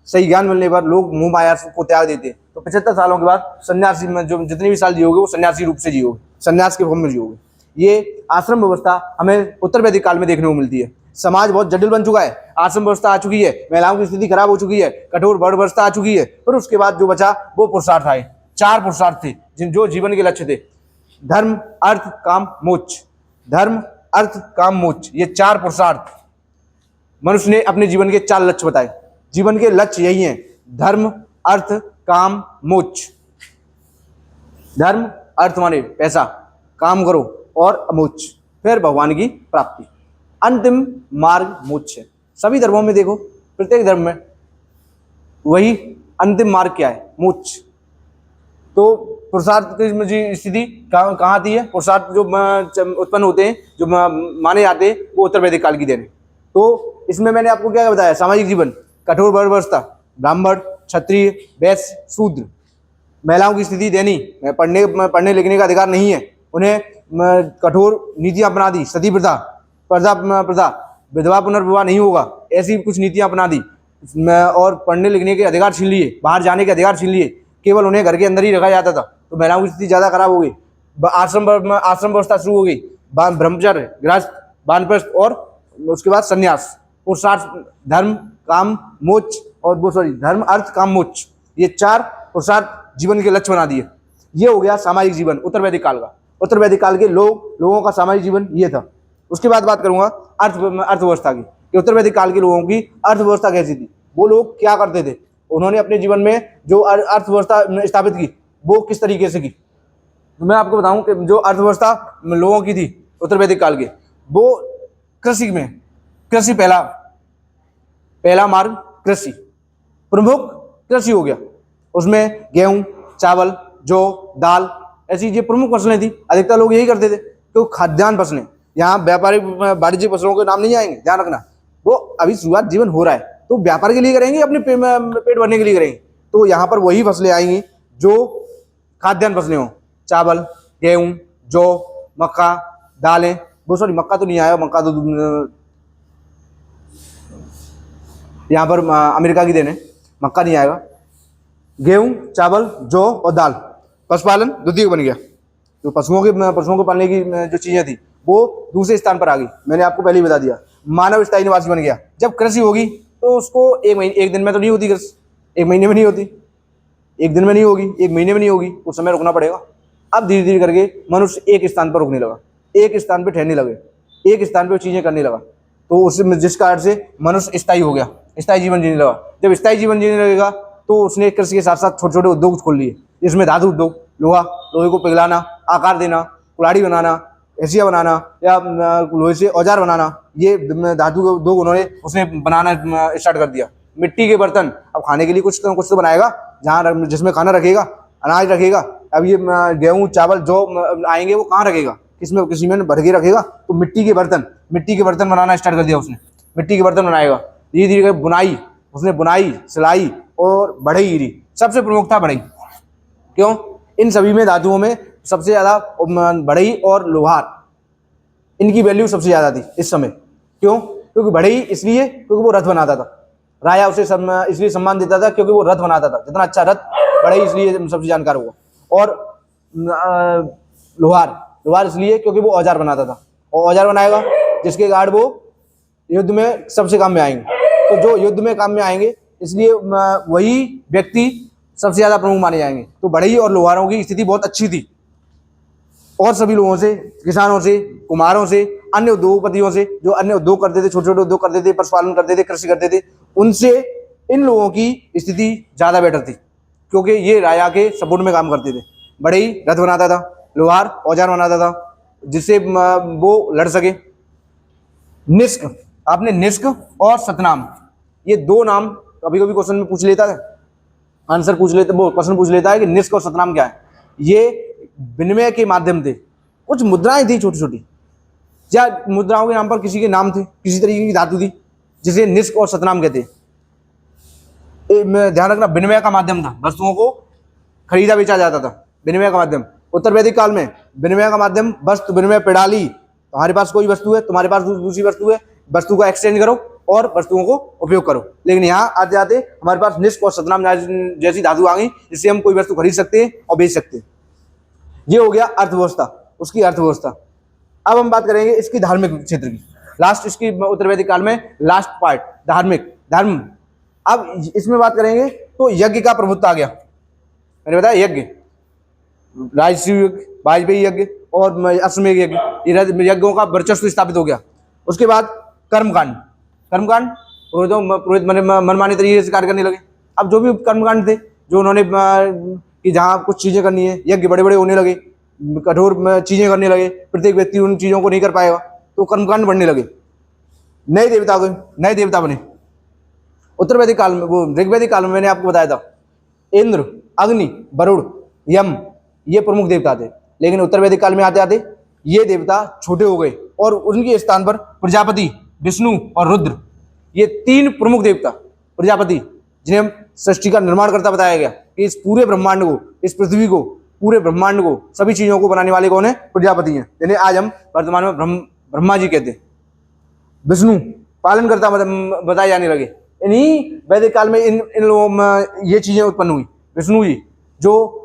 सही ज्ञान मिलने पर लोग मोह माया को त्याग देते हैं। तो 75 सालों के बाद सन्यासी में जो जितने भी साल जियोगे वो सन्यासी रूप से जियोगे, सन्यास के फॉर्म में जियोगे। ये आश्रम व्यवस्था हमें उत्तर वैदिक काल में देखने को मिलती है। समाज बहुत जटिल बन चुका है, आश्रम व्यवस्था आ चुकी है, महिलाओं की स्थिति खराब हो चुकी है, कठोर वर्ण व्यवस्था आ चुकी है। फिर उसके बाद जो बचा वो पुरुषार्थ आए। 4 पुरुषार्थ थे जो जीवन के लक्ष्य थे: धर्म, अर्थ, काम, मोक्ष। धर्म, अर्थ, काम, मोक्ष, ये 4 पुरुषार्थ मनुष्य ने अपने जीवन के 4 लक्ष्य बताए। जीवन के लक्ष्य यही हैं: धर्म, अर्थ, काम, मोक्ष। धर्म, अर्थ माने पैसा, काम करो, और मोक्ष फिर भगवान की प्राप्ति। अंतिम मार्ग मोक्ष है। सभी धर्मों में देखो, प्रत्येक धर्म में वही अंतिम मार्ग क्या है? मोक्ष। तो पुरुषार्थ की स्थिति कहाँ आती है? पुरुषार्थ जो उत्पन्न होते हैं, जो माने जाते हैं, वो उत्तर वैदिक काल की देन है। तो इसमें मैंने आपको क्या बताया? सामाजिक जीवन, कठोर वर्ण व्यवस्था, ब्राह्मण, क्षत्रिय, वैश्य, शूद्र। महिलाओं की स्थिति दयनीय, पढ़ने लिखने का अधिकार नहीं है, उन्हें कठोर नीतियां अपना दी, सती प्रथा, प्रथा, विधवा पुनर्विवाह नहीं होगा, ऐसी कुछ नीतियां अपना दी, और पढ़ने लिखने के अधिकार छीन लिए, बाहर जाने के अधिकार छीन लिए, केवल उन्हें घर के अंदर ही रखा जाता था। तो महिलाओं की स्थिति ज़्यादा खराब हो गई। आश्रम व्यवस्था शुरू हो गई। ब्रह्मचर्य, गृहस्थ, वानप्रस्थ और उसके बाद संन्यास। पुरुषार्थ, धर्म, काम, मोक्ष और धर्म, अर्थ, काम, मोक्ष, ये 4 पुरुषार्थ जीवन के लक्ष्य बना दिए। ये हो गया सामाजिक जीवन उत्तर वैदिक काल का। उत्तर वैदिक काल के लोगों का सामाजिक जीवन ये था। उसके बाद बात करूंगा अर्थव्यवस्था की, कि उत्तर वैदिक काल के लोगों की अर्थव्यवस्था कैसी थी, वो लोग क्या करते थे, उन्होंने अपने जीवन में जो अर्थव्यवस्था स्थापित की वो किस तरीके से की। तो मैं आपको बताऊं कि जो अर्थव्यवस्था लोगों की थी उत्तर वैदिक काल के, वो कृषि में, कृषि पहला मार्ग कृषि, प्रमुख कृषि हो गया। उसमें गेहूं, चावल, जौ, दाल, ऐसी ये प्रमुख फसलें थी। अधिकतर लोग यही करते थे, तो खाद्यान्न फसलें। यहाँ व्यापारिक वाणिज्यिक फसलों के नाम नहीं आएंगे, ध्यान रखना। वो अभी शुरुआत जीवन हो रहा है, तो व्यापार के लिए करेंगे, अपने पेट भरने के लिए करेंगे। तो यहाँ पर वही फसलें आएंगी जो खाद्यान्न फसलें हों: चावल, गेहूं, जौ, मक्का, दालें। मक्का तो नहीं आया, मक्का तो यहाँ पर अमेरिका की देन है, मक्का नहीं आएगा। गेहूं, चावल, जौ और दाल। पशुपालन द्वितीय बन गया। तो पशुओं को पालने की जो चीजें थी वो दूसरे स्थान पर आ गई। मैंने आपको पहले ही बता दिया। मानव स्थायी निवासी बन गया। जब कृषि होगी तो उसको एक दिन में तो नहीं होती कृषि, 1 महीने में नहीं होती, 1 दिन में नहीं होगी, 1 महीने में नहीं होगी, कुछ समय रुकना पड़ेगा। अब धीरे धीरे करके मनुष्य एक स्थान पर रुकने लगा, एक स्थान पर ठहरने लगे, एक स्थान पर चीजें करने लगा। तो उसमें जिस कारण से मनुष्य स्थायी हो गया, स्थायी जीवन जीने लगा। जब स्थायी जीवन जीने लगेगा तो उसने कृषि के साथ साथ छोटे छोटे उद्योग खोल लिए, जिसमें धातु उद्योग, लोहे को पिघलाना, आकार देना, कुल्हाड़ी बनाना, हंसिया बनाना, या लोहे से औजार बनाना, ये धातु के उद्योग उसने बनाना स्टार्ट कर दिया। मिट्टी के बर्तन, अब खाने के लिए कुछ तो बनाएगा, जहाँ जिसमें खाना रखेगा, अनाज रखेगा। अब ये गेहूं, चावल, जौ आएंगे, वो कहाँ रखेगा? किसी में भर के रखेगा। तो मिट्टी के बर्तन बनाना स्टार्ट कर दिया उसने। मिट्टी के बर्तन बनाएगा। धीरे धीरे बुनाई, उसने बुनाई, सिलाई, और बढ़ई सबसे प्रमुख था बढ़ई। क्यों? इन सभी में धातुओं में सबसे ज्यादा बढ़ई और लोहार, इनकी वैल्यू सबसे ज्यादा थी इस समय। क्यों? क्योंकि बढ़ई इसलिए क्योंकि वो रथ बनाता था, राजा उसे इसलिए सम्मान देता था क्योंकि वो रथ बनाता था, जितना अच्छा रथ बढ़ई इसलिए सबसे जानकार हुआ। और लोहार इसलिए क्योंकि वो औजार बनाता था, और औजार बनाएगा जिसके कारण वो युद्ध में सबसे काम में आएंगे। तो जो युद्ध में काम में आएंगे इसलिए वही व्यक्ति सबसे ज्यादा प्रमुख माने जाएंगे। तो बढ़ई और लोहारों की स्थिति बहुत अच्छी थी, और सभी लोगों से, किसानों से, कुम्हारों से, अन्य उद्योगपतियों से, जो अन्य उद्योग करते थे, छोटे छोटे उद्योग करते थे, पशुपालन करते थे, कृषि करते थे, उनसे इन लोगों की स्थिति ज्यादा बेटर थी, क्योंकि ये राजा के सपोर्ट में काम करते थे। बढ़ई रथ बनाता था, लोहार औजार बनाता था जिससे वो लड़ सके। निष्क, आपने निष्क और सतनाम, ये दो नाम कभी कभी क्वेश्चन में पूछ लेता है, आंसर पूछ लेता, वो क्वेश्चन पूछ लेता है कि निष्क और सतनाम क्या है। ये विनिमय के माध्यम थे, कुछ मुद्राएं थी छोटी छोटी, या मुद्राओं के नाम पर किसी के नाम थे, किसी तरीके की धातु थी, जिसे निष्क और सतनाम कहते हैं। ध्यान रखना, विनिमय का माध्यम था, वस्तुओं को खरीदा बेचा जाता था, विनिमय का माध्यम। उत्तर वैदिक काल में विनिमय का माध्यम वस्तु विनिमय प्रणाली, हमारे पास कोई वस्तु है, तुम्हारे पास दूसरी वस्तु है, वस्तु का एक्सचेंज करो और वस्तुओं को उपयोग करो। लेकिन यहाँ आते आते हमारे पास निष्क और सतनाम जैसी धातु आ गई, जिससे हम कोई वस्तु खरीद सकते हैं और बेच सकते हैं। ये हो गया अर्थव्यवस्था, उसकी अर्थव्यवस्था। अब हम बात करेंगे इसकी धार्मिक क्षेत्र की, लास्ट, इसकी उत्तर वैदिक काल में लास्ट पार्ट, धार्मिक धर्म। अब इसमें बात करेंगे तो यज्ञ का प्रभुत्व आ गया। मैंने बताया यज्ञ, राजस्व यज्ञ, वाजपेयी यज्ञ और अश्वमेध यज्ञ, ये यज्ञों का वर्चस्व स्थापित हो गया। उसके बाद कर्मकांड, पुरोहित मनमानी तरीके से कार्य करने लगे। अब जो भी कर्मकांड थे, जो उन्होंने कि जहाँ कुछ चीजें करनी है, यज्ञ बड़े बड़े होने लगे, कठोर चीजें करने लगे, प्रत्येक व्यक्ति उन चीजों को नहीं कर पाएगा, तो कर्मकांड बढ़ने लगे। नए देवता बने उत्तर वैदिक काल में। वो ऋग्वैदिक काल में मैंने आपको बताया था, इंद्र, अग्नि, वरुण, यम, ये प्रमुख देवता थे। लेकिन उत्तर वैदिक काल में आते आते ये देवता छोटे हो गए और उनके स्थान पर प्रजापति, विष्णु और रुद्र, ये तीन प्रमुख देवता, प्रजापति जिन्हें हम सृष्टि का निर्माण करता बताया गया, कि इस पूरे ब्रह्मांड को, इस पृथ्वी को, पूरे ब्रह्मांड को, सभी चीजों को बनाने वाले कौन है? प्रजापति हैं, जिन्हें आज हम वर्तमान में ब्रह्मा जी कहते हैं। विष्णु पालन करता बताए जाने लगे। इन्हीं वैदिक काल में इन लोगों में ये चीजें उत्पन्न हुई। विष्णु जी जो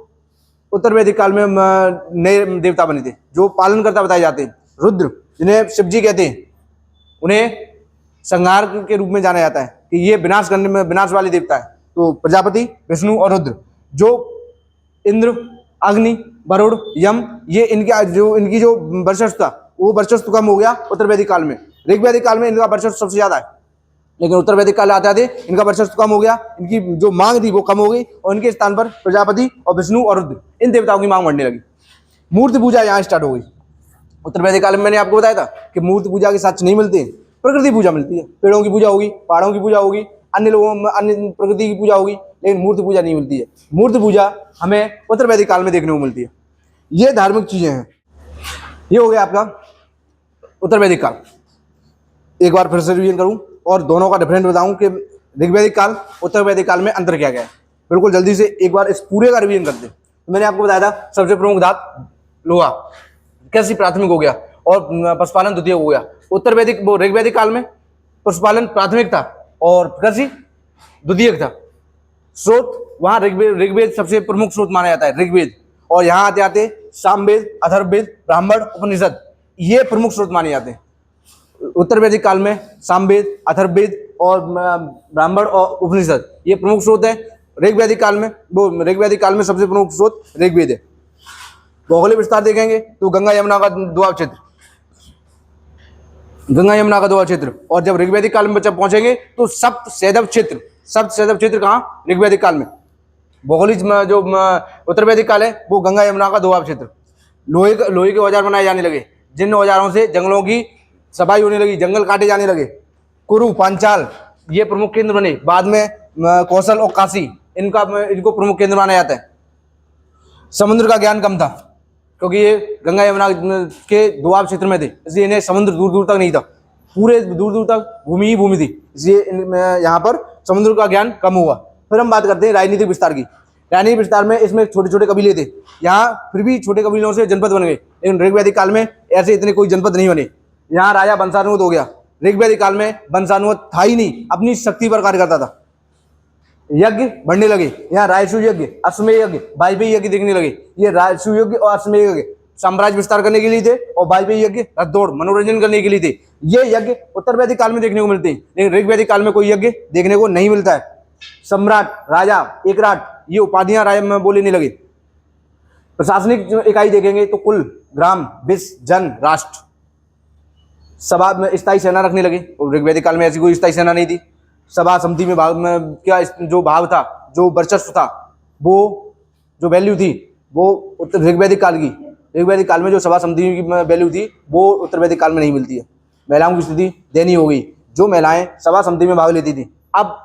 उत्तर वैदिक काल में नए देवता बने थे, जो पालन करता बताए जाते हैं। रुद्र जिन्हें शिव जी कहते हैं, उन्हें संहार के रूप में जाना जाता है कि ये विनाश करने में विनाश वाले देवता है। तो प्रजापति, विष्णु और रुद्र, जो इंद्र, अग्नि, वरुण, यम, ये इनकी जो वर्चस्व था, वो वर्चस्व कम हो गया उत्तर वैदिक काल में। ऋग्वैदिक काल में इनका वर्चस्व सबसे ज्यादा है, लेकिन उत्तर वैदिक काल आते आते इनका वर्चस्व कम हो गया, इनकी जो मांग थी वो कम हो गई, और इनके स्थान पर प्रजापति और विष्णु और रुद्र, इन देवताओं की मांग बढ़ने लगी। मूर्ति पूजा यहाँ स्टार्ट हो गई। उत्तर वैदिक काल में मैंने आपको बताया था कि मूर्ति पूजा के साक्ष्य नहीं मिलते हैं, प्रकृति पूजा मिलती है। पेड़ों की पूजा होगी, पहाड़ों की पूजा होगी, अन्य प्रकृति की पूजा होगी, लेकिन मूर्ति पूजा नहीं मिलती है। मूर्ति पूजा हमें उत्तर वैदिक काल में देखने को मिलती है। ये धार्मिक चीजें हैं। ये हो गया आपका उत्तर वैदिक काल। एक बार फिर से रिवीजन करूं और दोनों का डिफरेंस बताऊं कि ऋग्वैदिक काल, उत्तर वैदिक काल में अंतर क्या क्या है। बिल्कुल जल्दी से एक बार इस पूरे का रिवीजन करते हैं। तो मैंने आपको बताया था सबसे प्रमुख धातु लोहा, कृषि प्राथमिक हो गया और पशुपालन द्वितीय हो गया। उत्तर वैदिक वो ऋग्वैदिक काल में पशुपालन प्राथमिक था और कृषि द्वितीयक था। स्रोत वहां ऋग्वेद सबसे प्रमुख स्रोत माना जाता है, ऋग्वेद। और यहाँ आते आते सामवेद, अथर्ववेद, ब्राह्मण, उपनिषद, ये प्रमुख स्रोत माने जाते हैं। उत्तर वैदिक काल में सामवेद, अथर्ववेद और ब्राह्मण और उपनिषद ये प्रमुख स्रोत है। ऋग्वैदिक काल में सबसे प्रमुख स्रोत ऋग्वेद है। भौगोलिक विस्तार देखेंगे तो गंगा यमुना का दोआब क्षेत्र, और जब ऋग्वैदिक काल में जब पहुंचेंगे तो सप्त सैंधव क्षेत्र कहाँ? ऋग्वैदिक काल में। भौगोलिक जो उत्तर वैदिक काल है वो गंगा यमुना का दोआब क्षेत्र। लोहे के औजार बनाए जाने लगे, जिन औजारों से जंगलों की सफाई होने लगी, जंगल काटे जाने लगे। कुरु, पांचाल ये प्रमुख केंद्र बने। बाद में कौशल और काशी इनको प्रमुख केंद्र माना जाता है। समुद्र का ज्ञान कम था क्योंकि ये गंगा यमुना के दोआब क्षेत्र में थे, इसलिए इन्हें समुद्र दूर दूर तक नहीं था, पूरे दूर दूर तक भूमि ही भूमि थी, इसलिए यहाँ पर समुद्र का ज्ञान कम हुआ। फिर हम बात करते हैं राजनीतिक विस्तार की। राजनीतिक विस्तार में इसमें छोटे छोटे कबीले थे, यहाँ फिर भी छोटे कबीलों से जनपद बन गए, लेकिन ऋग्वैदिक काल में ऐसे इतने कोई जनपद नहीं बने। यहाँ राजा वंशानुगत हो गया, ऋग्वैदिक काल में वंशानुगत था ही नहीं, अपनी शक्ति पर कार्य करता था। यज्ञ बढ़ने लगे, यहाँ राजसूय यज्ञ, अश्वमेध यज्ञ, वाजपेयी यज्ञ देखने लगे। ये राजसूय यज्ञ और अश्वमेध यज्ञ साम्राज्य विस्तार करने के लिए थे, और वाजपेयी यज्ञ रथदौड़ मनोरंजन करने के लिए थे। ये यज्ञ उत्तर वैदिक काल में देखने को मिलते हैं, लेकिन ऋग्वैदिक काल में कोई यज्ञ देखने को नहीं मिलता है। सम्राट, राजा, एकराट, ये उपाधियां राजा में बोले नहीं लगे। प्रशासनिक इकाई देखेंगे तो कुल, ग्राम, विश्व, जन, राष्ट्र। सभा में स्थायी सेना रखने लगे, और ऋग्वैदिक काल में ऐसी कोई स्थायी सेना नहीं थी। सभा समिति में भाग में क्या जो भाव था, जो वर्चस्व था, वो जो वैल्यू थी, वो उत्तर ऋग्वैदिक काल की, ऋग्वैदिक काल में जो सभा समिति की वैल्यू थी वो उत्तर वैदिक काल में नहीं मिलती है। महिलाओं की स्थिति दयनीय हो गई। जो महिलाएं सभा समिति में भाग लेती थी, अब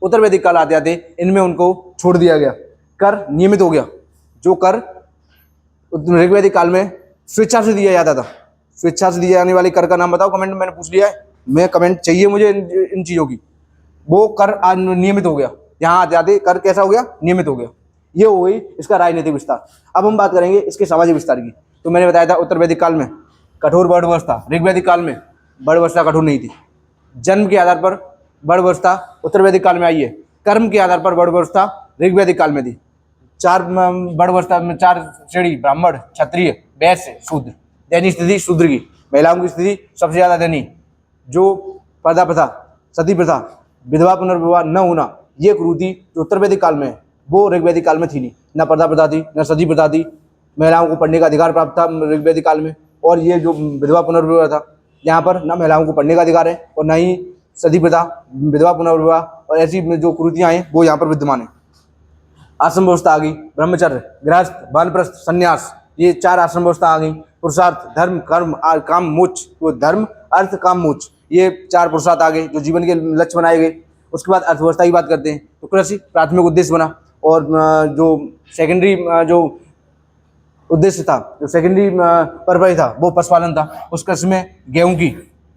उत्तर वैदिक काल आते आते इनमें उनको छोड़ दिया गया। कर नियमित हो गया। जो कर ऋग्वैदिक काल में स्वेच्छा से दिया जाता था। स्वेच्छा से दिए जाने वाले कर का नाम बताओ, कमेंट में मैंने पूछ लिया है, मैं कमेंट चाहिए मुझे इन चीज़ों की। वो कर आज नियमित हो गया, यहाँ आते आते कर कैसा हो गया, नियमित हो गया। ये हो गई इसका राजनीतिक विस्तार। अब हम बात करेंगे इसके सामाजिक विस्तार की। तो मैंने बताया था उत्तर वैदिक काल में कठोर वर्ण व्यवस्था, ऋग्वैदिक काल में वर्ण व्यवस्था कठोर नहीं थी। जन्म के आधार पर वर्ण व्यवस्था उत्तर वैदिक काल में आई है। कर्म के आधार पर वर्ण व्यवस्था ऋग्वैदिक काल में थी। चार वर्ण व्यवस्था में 4 श्रेणी, ब्राह्मण, क्षत्रिय, वैश्य, शूद्र। दैनीय स्थिति शूद्र की, महिलाओं की स्थिति सबसे ज्यादा दैनीय। जो पर्दा प्रथा, सती प्रथा, विधवा पुनर्विवाह न होना, ये कुरीति जो उत्तर वैदिक काल में है वो ऋग्वैदिक काल में थी नहीं। न पर्दा प्रथा थी, न सती प्रथा थी। महिलाओं को पढ़ने का अधिकार प्राप्त था ऋग्वैदिक काल में। और ये जो विधवा पुनर्विवाह था, यहाँ पर न महिलाओं को पढ़ने का अधिकार है और न ही सती प्रथा, विधवा पुनर्विवाह और ऐसी जो कुरीतियाँ हैं वो यहाँ पर विद्यमान है। आश्रम व्यवस्था आ गई, ब्रह्मचर्य, गृहस्थ, वानप्रस्थ, संन्यास, ये 4 आश्रम व्यवस्था आ गई। पुरुषार्थ, धर्म, कर्म, काम, मोक्ष, तो धर्म, अर्थ, काम, मोक्ष, ये 4 पुरुषार्थ आ गए जो जीवन के लक्ष्य बनाए गए। उसके बाद अर्थव्यवस्था की बात करते हैं तो कृषि प्राथमिक उद्देश्य बना, और जो सेकेंडरी जो उद्देश्य था, जो सेकेंडरी पर्पज था वो पशुपालन था। उस कृषि में गेहूं की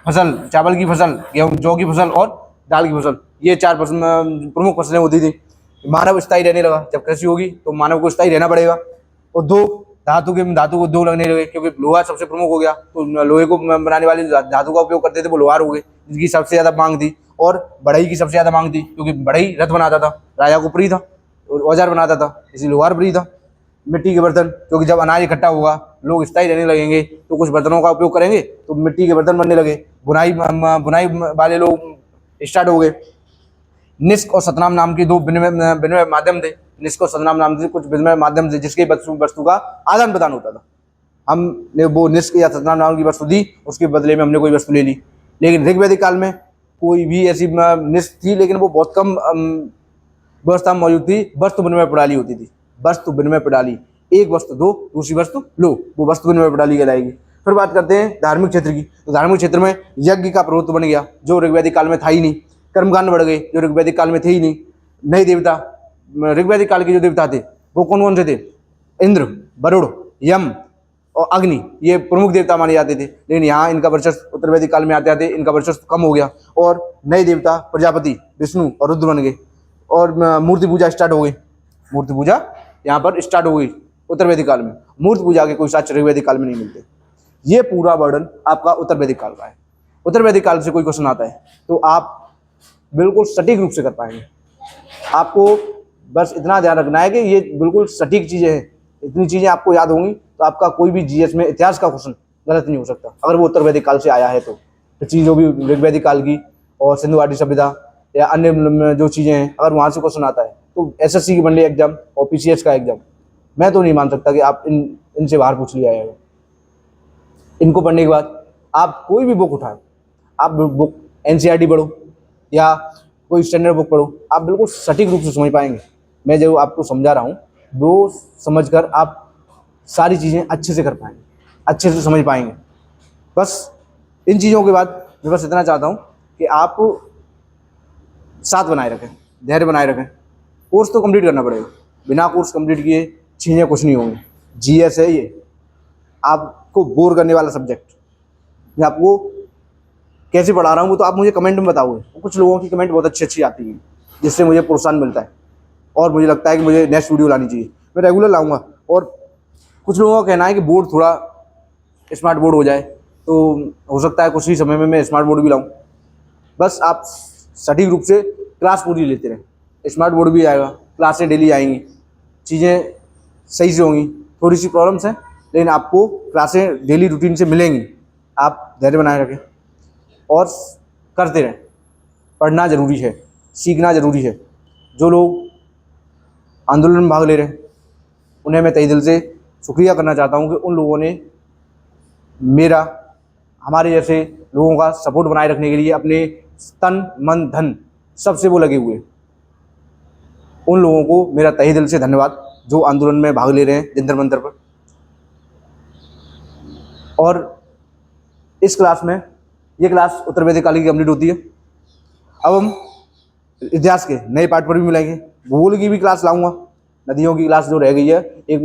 फसल, चावल की फसल, गेहूं, जौ की फसल और दाल की फसल, ये 4 प्रमुख फसलें होती थी। मानव स्थायी रहने लगा। जब कृषि होगी तो मानव को स्थायी रहना पड़ेगा। उद्योग, धातु उद्योग लगने लगे, क्योंकि लोहा सबसे प्रमुख हो गया। तो लोहे को बनाने वाले धातु का उपयोग करते थे वो लोहार हो गए, जिनकी सबसे ज्यादा मांग थी। और बढ़ई की सबसे ज्यादा मांग थी, क्योंकि बढ़ई रथ बनाता था, राजा को प्रिय था, और औजार बनाता था, इसलिए लोहार प्रिय था। मिट्टी के बर्तन, क्योंकि जब अनाज इकट्ठा होगा, लोग स्थायी रहने लगेंगे तो कुछ बर्तनों का उपयोग करेंगे, तो मिट्टी के बर्तन बनने लगे। बुनाई वाले लोग स्टार्ट हो गए। निष्क और सतनाम नाम की 2 विनिमय माध्यम थे। निष्क और सतनाम नाम से कुछ विनिमय माध्यम थे जिसके वस्तु का आदान प्रदान होता था। हमने वो निष्क या सतनाम नाम की वस्तु दी, उसके बदले में हमने कोई वस्तु ले ली। लेकिन ऋग्वैदिक काल में कोई भी ऐसी निष्क थी, लेकिन वो बहुत कम व्यवस्था मौजूद थी। वस्तु विनिमय प्रणाली होती थी। वस्तु विनिमय प्रणाली, एक वस्तु दो, दूसरी वस्तु लो, वो वस्तु विनिमय प्रणाली कहलाएगी। फिर बात करते हैं धार्मिक क्षेत्र की। तो धार्मिक क्षेत्र में यज्ञ का प्रभुत्व बन गया, जो ऋग्वैदिक काल में था ही नहीं। कर्मकांड बढ़ गए, जो ऋग्वैदिक काल में थे ही नहीं। नए देवता, ऋग्वैदिक काल के जो देवता थे वो कौन कौन से थे? इंद्र, वरुण, यम और अग्नि, ये प्रमुख देवता माने जाते थे। लेकिन यहाँ इनका वर्चस्व उत्तर वैदिक काल में आते आते इनका वर्चस्व कम हो गया, और नए देवता प्रजापति, विष्णु और रुद्र बन गए, और मूर्ति पूजा स्टार्ट हो गई। मूर्ति पूजा यहाँ पर स्टार्ट हो गई उत्तर वैदिक काल में। मूर्ति पूजा के कोई साक्ष्य ऋग्वैदिक काल में नहीं मिलते। ये पूरा वर्णन आपका उत्तर वैदिक काल का है। उत्तर वैदिक काल से कोई क्वेश्चन आता है तो आप बिल्कुल सटीक रूप से कर पाएंगे। आपको बस इतना ध्यान रखना है कि ये बिल्कुल सटीक चीज़ें हैं। इतनी चीज़ें आपको याद होंगी तो आपका कोई भी जीएस में इतिहास का क्वेश्चन गलत नहीं हो सकता, अगर वो उत्तर वैदिक काल से आया है। तो चीज़ भी ऋग्वैदिक काल की और सिंधु घाटी सभ्यता या अन्य जो चीज़ें हैं, अगर वहाँ से क्वेश्चन आता है तो एसएससी की वनडे एग्जाम और पीसीएस का एग्जाम, मैं तो नहीं मान सकता कि आप इनसे बाहर पूछ लिया जाएगा। इनको पढ़ने के बाद आप कोई भी बुक उठाएं, आप बुक एनसीईआरटी पढ़ो या कोई स्टैंडर्ड बुक पढ़ो, आप बिल्कुल सटीक रूप से समझ पाएंगे। मैं जो आपको समझा रहा हूँ वो समझकर आप सारी चीज़ें अच्छे से कर पाएंगे, अच्छे से समझ पाएंगे। बस इन चीज़ों के बाद मैं बस इतना चाहता हूँ कि आप साथ बनाए रखें, धैर्य बनाए रखें। कोर्स तो कंप्लीट करना पड़ेगा, बिना कोर्स कंप्लीट किए चीज़ें कुछ नहीं होंगी। जीएस है ये, आपको बोर करने वाला सब्जेक्ट। मैं आपको कैसे पढ़ा रहा हूँ वो तो आप मुझे कमेंट में बताओगे। कुछ लोगों की कमेंट बहुत अच्छी अच्छी आती है जिससे मुझे प्रोत्साहन मिलता है। और मुझे लगता है कि मुझे नेक्स्ट वीडियो लानी चाहिए, मैं रेगुलर लाऊंगा। और कुछ लोगों का कहना है कि बोर्ड थोड़ा स्मार्ट बोर्ड हो जाए, तो हो सकता है कुछ ही समय में मैं स्मार्ट बोर्ड भी लाऊं। बस आप सटीक रूप से क्लास पूरी लेते रहें, स्मार्ट बोर्ड भी आएगा, क्लासें डेली आएंगी, चीज़ें सही से होंगी। थोड़ी सी प्रॉब्लम्स हैं, लेकिन आपको क्लासें डेली रूटीन से मिलेंगी। आप धैर्य बनाए रखें और करते रहें। पढ़ना ज़रूरी है, सीखना ज़रूरी है। जो लोग आंदोलन में भाग ले रहे हैं उन्हें मैं तहे दिल से शुक्रिया करना चाहता हूं कि उन लोगों ने मेरा, हमारे जैसे लोगों का सपोर्ट बनाए रखने के लिए अपने तन मन धन सबसे वो लगे हुए। उन लोगों को मेरा तहे दिल से धन्यवाद जो आंदोलन में भाग ले रहे हैं जंतर मंतर पर। और इस क्लास में, ये क्लास उत्तर वैदिक काल की कंप्लीट होती है। अब हम इतिहास के नए पार्ट पर भी मिलेंगे। भूगोल की भी क्लास लाऊंगा, नदियों की क्लास जो रह गई है एक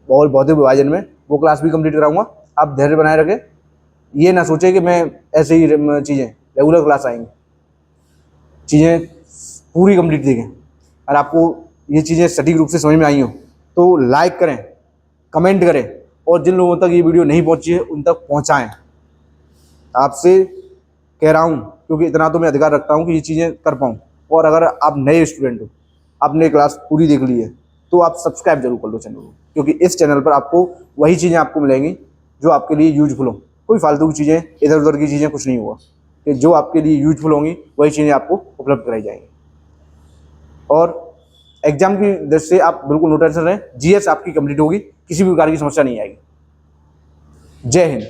भौतिक विभाजन में, वो क्लास भी कंप्लीट कराऊंगा। आप धैर्य बनाए रखें, ये ना सोचें कि मैं ऐसे ही चीज़ें रेगुलर क्लास आएंगी, चीज़ें पूरी कंप्लीट देखें। और आपको ये चीज़ें सटीक रूप से समझ में आई हो तो लाइक करें, कमेंट करें, और जिन लोगों तक ये वीडियो नहीं पहुंची है उन तक पहुंचाएं। आपसे कह रहा हूं क्योंकि इतना तो मैं अधिकार रखता हूं कि ये चीज़ें कर पाऊं। और अगर आप नए स्टूडेंट हो, आपने क्लास पूरी देख ली है, तो आप सब्सक्राइब जरूर कर लो चैनल को, क्योंकि इस चैनल पर आपको वही चीज़ें आपको मिलेंगी जो आपके लिए यूजफुल हो। कोई फालतू की चीज़ें, इधर उधर की चीज़ें कुछ नहीं हुआ, कि जो आपके लिए यूजफुल होंगी वही चीज़ें आपको उपलब्ध कराई जाएंगी। और एग्जाम की दृष्टि से आप बिल्कुल नो टेंशन रहें, जीएस आपकी कंप्लीट होगी, किसी भी प्रकार की समस्या नहीं आएगी। जय हिंद।